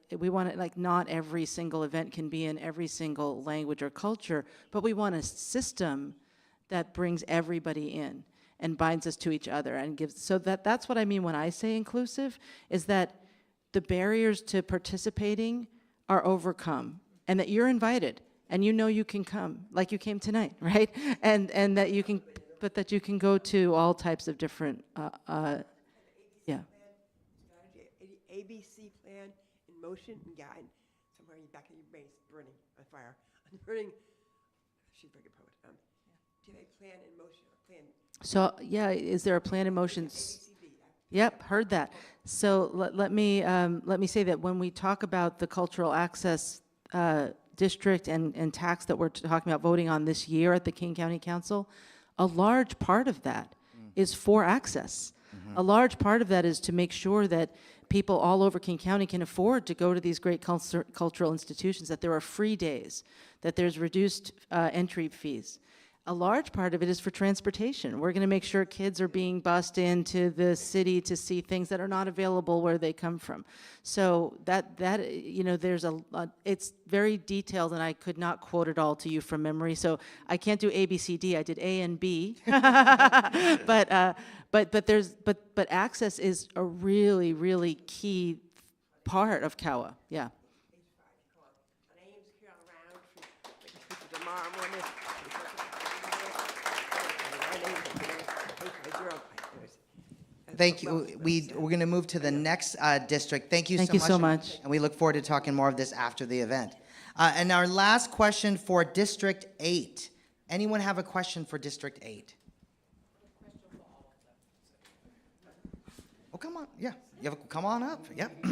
like, not every single event can be in every single language or culture, but we want a system that brings everybody in and binds us to each other and gives, so that's what I mean when I say inclusive, is that the barriers to participating are overcome, and that you're invited, and you know you can come, like you came tonight, right? And that you can, but that you can go to all types of different, yeah. ABC plan in motion and guide. Somewhere in the back of your brain is burning on fire. Burning. She's a very good poet. Do you have a plan in motion? A plan? So yeah, is there a plan in motion? Yep, heard that. So let me say that when we talk about the cultural access district and tax that we're talking about voting on this year at the King County Council, a large part of that is for access. A large part of that is to make sure that people all over King County can afford to go to these great cultural institutions, that there are free days, that there's reduced entry fees. A large part of it is for transportation. We're going to make sure kids are being bused into the city to see things that are not available where they come from. So that you know, there's it's very detailed, and I could not quote it all to you from memory. So I can't do A, B, C, D. I did A and B. but access is a really, really key part of COWA. Yeah. Thank you. We're going to move to the next district. Thank you Thank you so much. And we look forward to talking more of this after the event. And our last question for District 8. Anyone have a question for District 8? Oh, come on. Yeah. Come on up. Yep.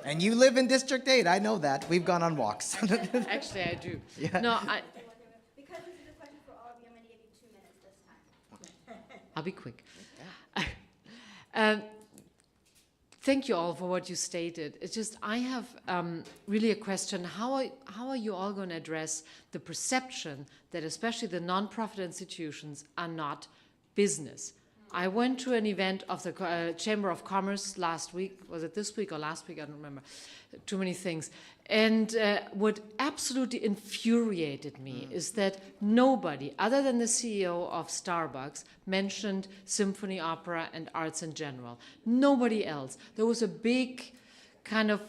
And you live in District 8. I know that. We've gone on walks. Actually, I do. Yeah. No, Because this is a question for all of you, I'm going to give you 2 minutes this time. I'll be quick. Thank you all for what you stated. It's just, I have really a question. How are you all going to address the perception that especially the nonprofit institutions are not business? I went to an event of the Chamber of Commerce last week. Was it this week or last week? I don't remember. Too many things. And what absolutely infuriated me is that nobody, other than the CEO of Starbucks, mentioned symphony, opera, and arts in general. Nobody else. There was a big kind of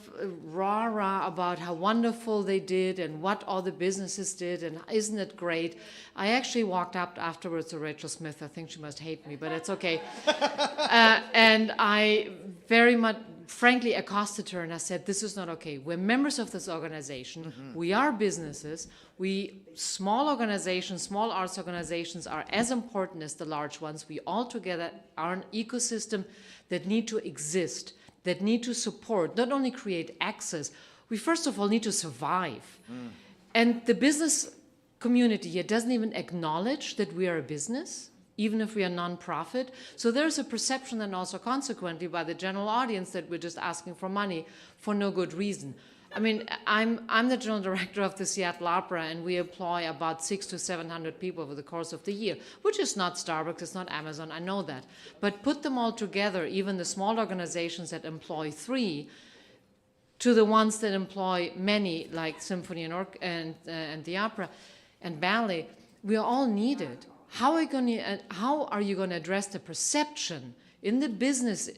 rah-rah about how wonderful they did and what all the businesses did, and isn't it great? I actually walked up afterwards to Rachel Smith. I think she must hate me, but it's okay. And I very much, frankly, accosted her and I said, this is not okay. We're members of this organization. We are businesses. Small organizations, small arts organizations are as important as the large ones. We all together are an ecosystem that need to exist, that need to support, not only create access, we first of all need to survive. And the business community here doesn't even acknowledge that we are a business, even if we are non-profit. So there's a perception, and also consequently by the general audience, that we're just asking for money for no good reason. I mean, I'm the general director of the Seattle Opera, and we employ about 600 to 700 people over the course of the year, which is not Starbucks, it's not Amazon, I know that. But put them all together, even the small organizations that employ 3, to the ones that employ many, like symphony and the opera and ballet, we are all needed. How are you going to address the perception in the business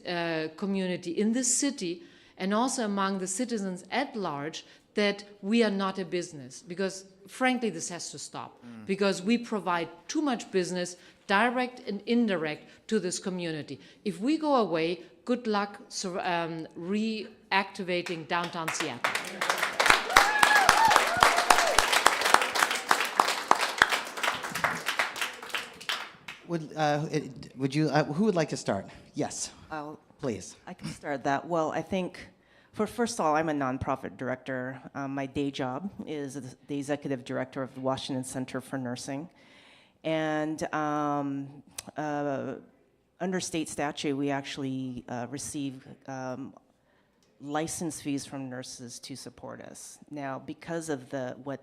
community, in the city, and also among the citizens at large that we are not a business? Because frankly, this has to stop, because we provide too much business, direct and indirect, to this community. If we go away, good luck reactivating downtown Seattle. Would you? Who would like to start? Yes, please. I can start that. Well, I think, first of all, I'm a nonprofit director. My day job is the executive director of the Washington Center for Nursing. And under state statute, we actually receive license fees from nurses to support us. Now, because of what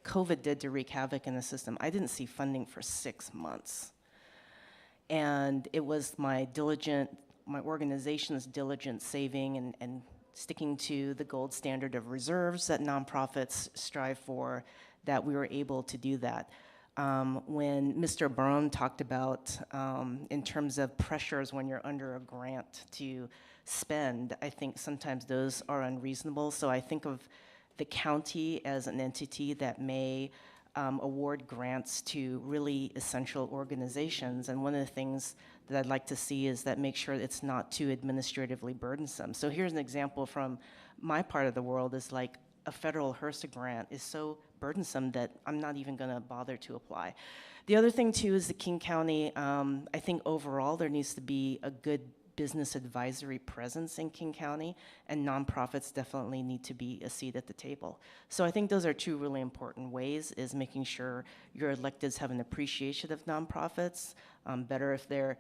COVID did to wreak havoc in the system, I didn't see funding for 6 months. And it was my organization's diligent saving and sticking to the gold standard of reserves that nonprofits strive for, that we were able to do that. When Mr. Barone talked about in terms of pressures when you're under a grant to spend, I think sometimes those are unreasonable. So I think of the county as an entity that may award grants to really essential organizations. And one of the things that I'd like to see is that make sure it's not too administratively burdensome. So here's an example from my part of the world, is like a federal HRSA grant is so burdensome that I'm not even gonna bother to apply. The other thing too is the King County, I think overall there needs to be a good business advisory presence in King County, and nonprofits definitely need to be a seat at the table. So I think those are 2 really important ways, is making sure your electeds have an appreciation of nonprofits, better if they're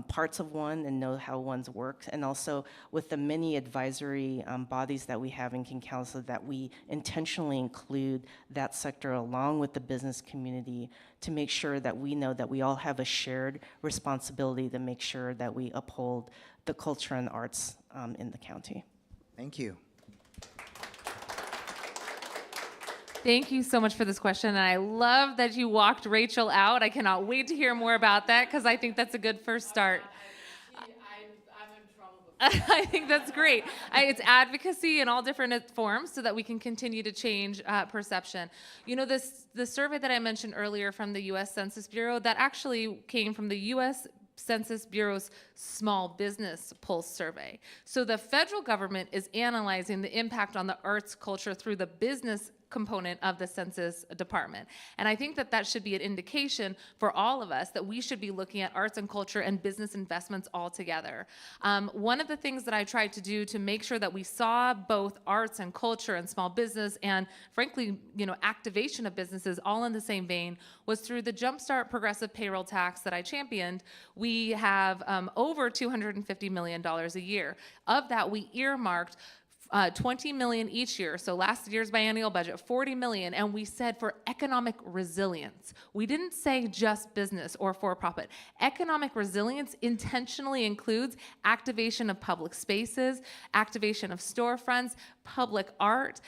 parts of one and know how one's works, and also with the many advisory bodies that we have in King County, so that we intentionally include that sector along with the business community to make sure that we know that we all have a shared responsibility to make sure that we uphold the culture and arts in the county. Thank you. Thank you so much for this question. And I love that you walked Rachel out. I cannot wait to hear more about that, because I think that's a good first start. I'm in trouble. I think that's great. It's advocacy in all different forms so that we can continue to change perception. You know, the survey that I mentioned earlier from the U.S. Census Bureau, that actually came from the U.S. Census Bureau's Small Business Pulse Survey. So the federal government is analyzing the impact on the arts culture through the business component of the Census Department. And I think that that should be an indication for all of us that we should be looking at arts and culture and business investments all together. One of the things that I tried to do to make sure that we saw both arts and culture and small business and, frankly, you know, activation of businesses all in the same vein was through the Jumpstart Progressive Payroll Tax that I championed. We have over $250 million a year. Of that, we earmarked $20 million each year. So last year's biennial budget, $40 million. And we said for economic resilience. We didn't say just business or for-profit. Economic resilience intentionally includes activation of public spaces, activation of storefronts, public art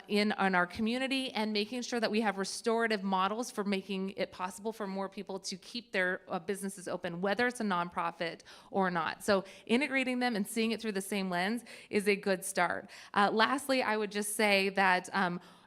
in our community, and making sure that we have restorative models for making it possible for more people to keep their businesses open, whether it's a nonprofit or not. So integrating them and seeing it through the same lens is a good start. Lastly, I would just say that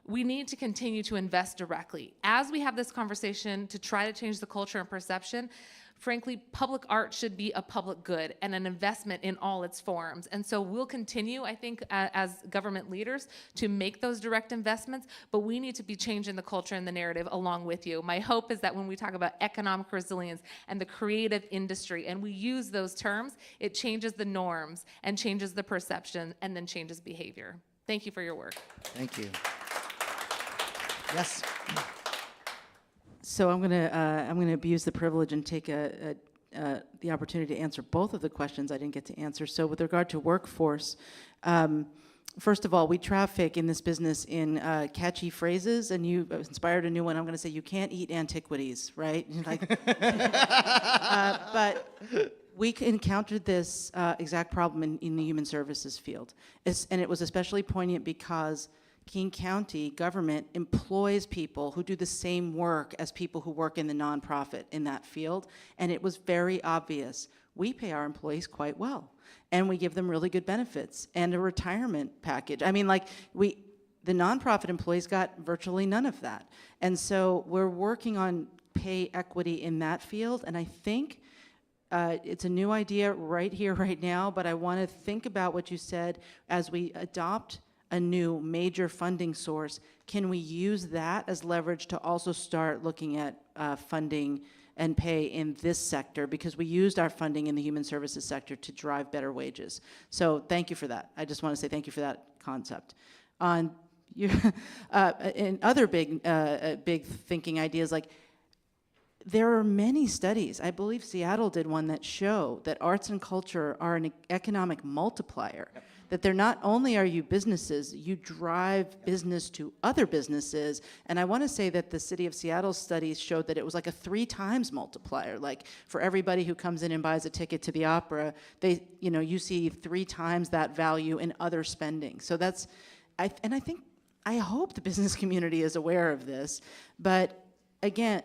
we need to continue to invest directly. As we have this conversation to try to change the culture and perception, frankly, public art should be a public good and an investment in all its forms. And so we'll continue, I think, as government leaders to make those direct investments, but we need to be changing the culture and the narrative along with you. My hope is that when we talk about economic resilience and the creative industry, and we use those terms, it changes the norms and changes the perception and then changes behavior. Thank you for your work. Thank you. Yes. So I'm gonna abuse the privilege and take the opportunity to answer both of the questions I didn't get to answer. So with regard to workforce, first of all, we traffic in this business in catchy phrases, and you inspired a new one. I'm going to say you can't eat antiquities, right? Like, but we encountered this exact problem in the human services field, and it was especially poignant because King County government employs people who do the same work as people who work in the nonprofit in that field, and it was very obvious. We pay our employees quite well, and we give them really good benefits and a retirement package. I mean, like, the nonprofit employees got virtually none of that. And so we're working on pay equity in that field, and I think it's a new idea right here, right now, but I want to think about what you said as we adopt a new major funding source. Can we use that as leverage to also start looking at funding and pay in this sector, because we used our funding in the human services sector to drive better wages. So thank you for that. I just want to say thank you for that concept. On your, and other big thinking ideas, like, there are many studies, I believe Seattle did one, that show that arts and culture are an economic multiplier. Yep. That they're not only are you businesses, you drive business to other businesses. And I want to say that the city of Seattle studies showed that it was like a 3 times multiplier. Like, for everybody who comes in and buys a ticket to the opera, you see 3 times that value in other spending. So that's, I hope the business community is aware of this. But again,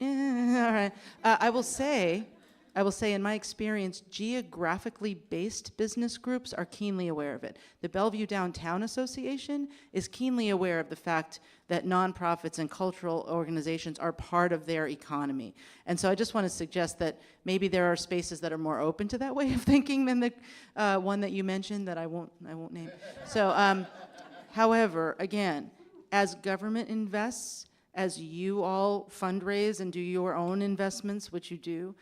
all right. I will say, in my experience, geographically based business groups are keenly aware of it. The Bellevue Downtown Association is keenly aware of the fact that nonprofits and cultural organizations are part of their economy. And so I just want to suggest that maybe there are spaces that are more open to that way of thinking than the one that you mentioned that I won't name. So, however, again, as government invests, as you all fundraise and do your own investments, which you do,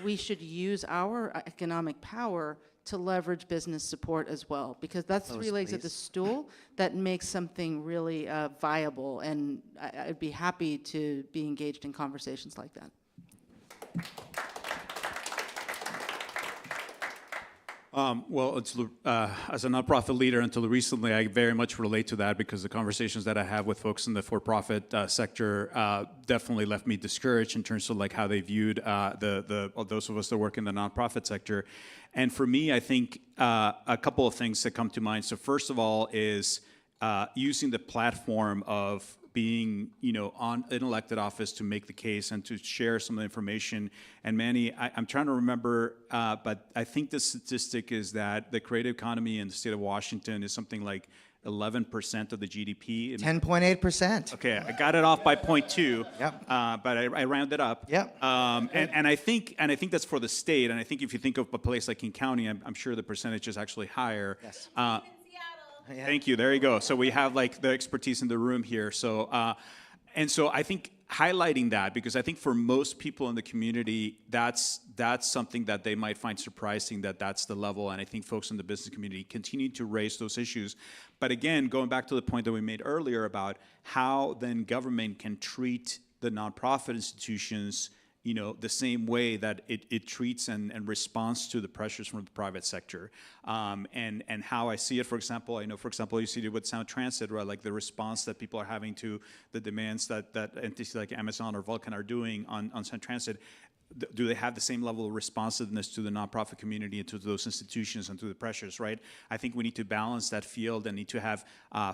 we should use our economic power to leverage business support as well, because that's 3 legs of the stool that makes something really viable, and I'd be happy to be engaged in conversations like that. Well, as a nonprofit leader until recently, I very much relate to that, because the conversations that I have with folks in the for-profit sector definitely left me discouraged in terms of like how they viewed those of us that work in the nonprofit sector. And for me, I think a couple of things that come to mind. So first of all is using the platform of being, on an elected office to make the case and to share some of the information. And Manny, I'm trying to remember, but I think the statistic is that the creative economy in the state of Washington is something like 11% of the GDP. 10.8%. Okay, I got it off by 0.2. Yep. But I rounded up. Yep. And I think that's for the state. And I think if you think of a place like King County, I'm sure the percentage is actually higher. Yes. Yeah. Thank you. There you go. So we have like the expertise in the room here. So, and so I think highlighting that, because I think for most people in the community, that's something that they might find surprising, that's the level. And I think folks in the business community continue to raise those issues. But again, going back to the point that we made earlier about how then government can treat the nonprofit institutions, the same way that it treats and responds to the pressures from the private sector. And how I see it, for example, you see it with Sound Transit, right? Like the response that people are having to the demands that entities like Amazon or Vulcan are doing on Sound Transit. Do they have the same level of responsiveness to the nonprofit community and to those institutions and to the pressures, right? I think we need to balance that field and need to have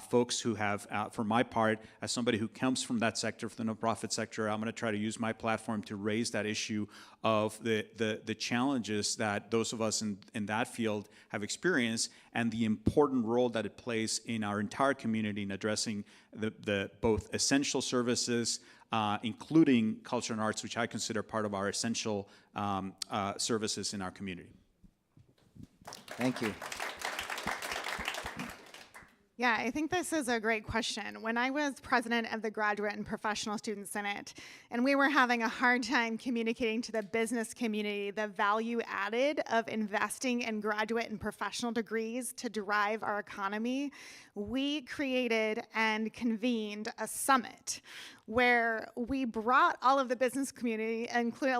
folks who have, for my part, as somebody who comes from that sector, from the nonprofit sector, I'm going to try to use my platform to raise that issue of the challenges that those of us in that field have experienced, and the important role that it plays in our entire community in addressing the both essential services, including culture and arts, which I consider part of our essential services in our community. Thank you. Yeah, I think this is a great question. When I was president of the Graduate and Professional Student Senate, and we were having a hard time communicating to the business community the value added of investing in graduate and professional degrees to drive our economy, we created and convened a summit where we brought all of the business community,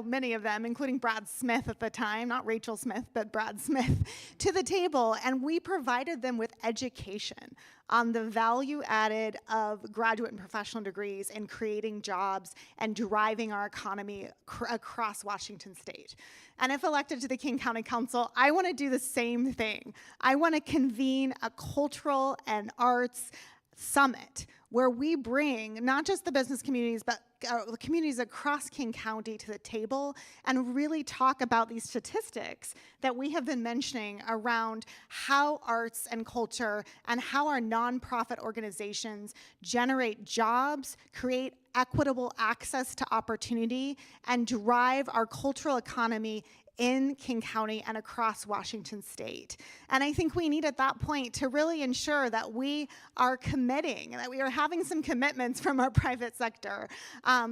many of them, including Brad Smith at the time, not Rachel Smith, but Brad Smith, to the table, and we provided them with education on the value added of graduate and professional degrees in creating jobs and driving our economy across Washington state. And if elected to the King County Council, I want to do the same thing. I want to convene a cultural and arts summit where we bring not just the business communities, but the communities across King County to the table and really talk about these statistics that we have been mentioning around how arts and culture and how our nonprofit organizations generate jobs, create equitable access to opportunity, and drive our cultural economy in King County and across Washington state. And I think we need at that point to really ensure that we are committing, that we are having some commitments from our private sector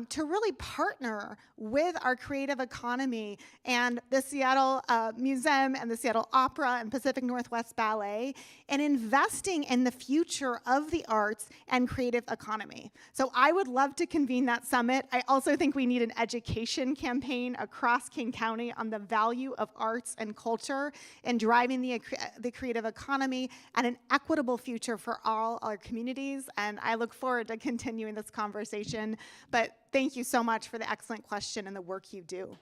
to really partner with our creative economy and the Seattle Museum and the Seattle Opera and Pacific Northwest Ballet in investing in the future of the arts and creative economy. So I would love to convene that summit. I also think we need an education campaign across King County on the value of arts and culture and driving the creative economy and an equitable future for all our communities. And I look forward to continuing this conversation. But thank you so much for the excellent question and the work you do.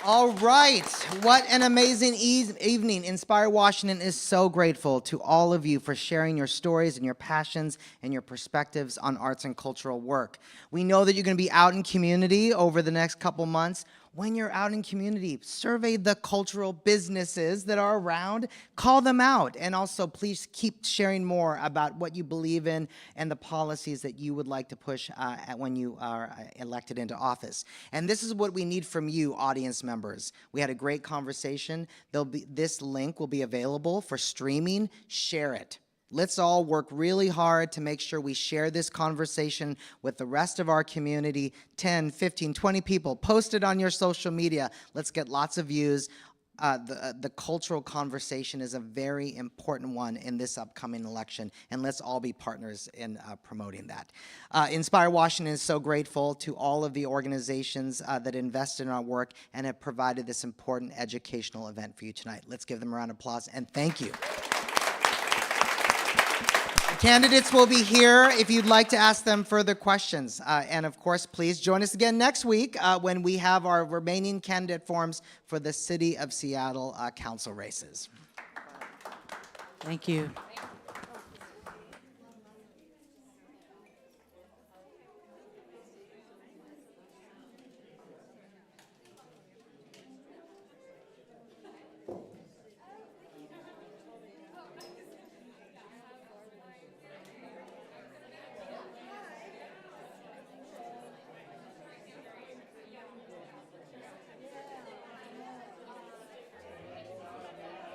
All right, what an amazing evening. Inspire Washington is so grateful to all of you for sharing your stories and your passions and your perspectives on arts and cultural work. We know that you're going to be out in community over the next couple months. When you're out in community, survey the cultural businesses that are around, call them out, and also please keep sharing more about what you believe in and the policies that you would like to push when you are elected into office. And this is what we need from you, audience members. We had a great conversation. This link will be available for streaming. Share it. Let's all work really hard to make sure we share this conversation with the rest of our community. 10, 15, 20 people. Post it on your social media. Let's get lots of views. The cultural conversation is a very important one in this upcoming election, and let's all be partners in promoting that. Inspire Washington is so grateful to all of the organizations that invest in our work and have provided this important educational event for you tonight. Let's give them a round of applause, and thank you. Candidates will be here if you'd like to ask them further questions. And of course, please join us again next week when we have our remaining candidate forms for the City of Seattle council races. Thank you.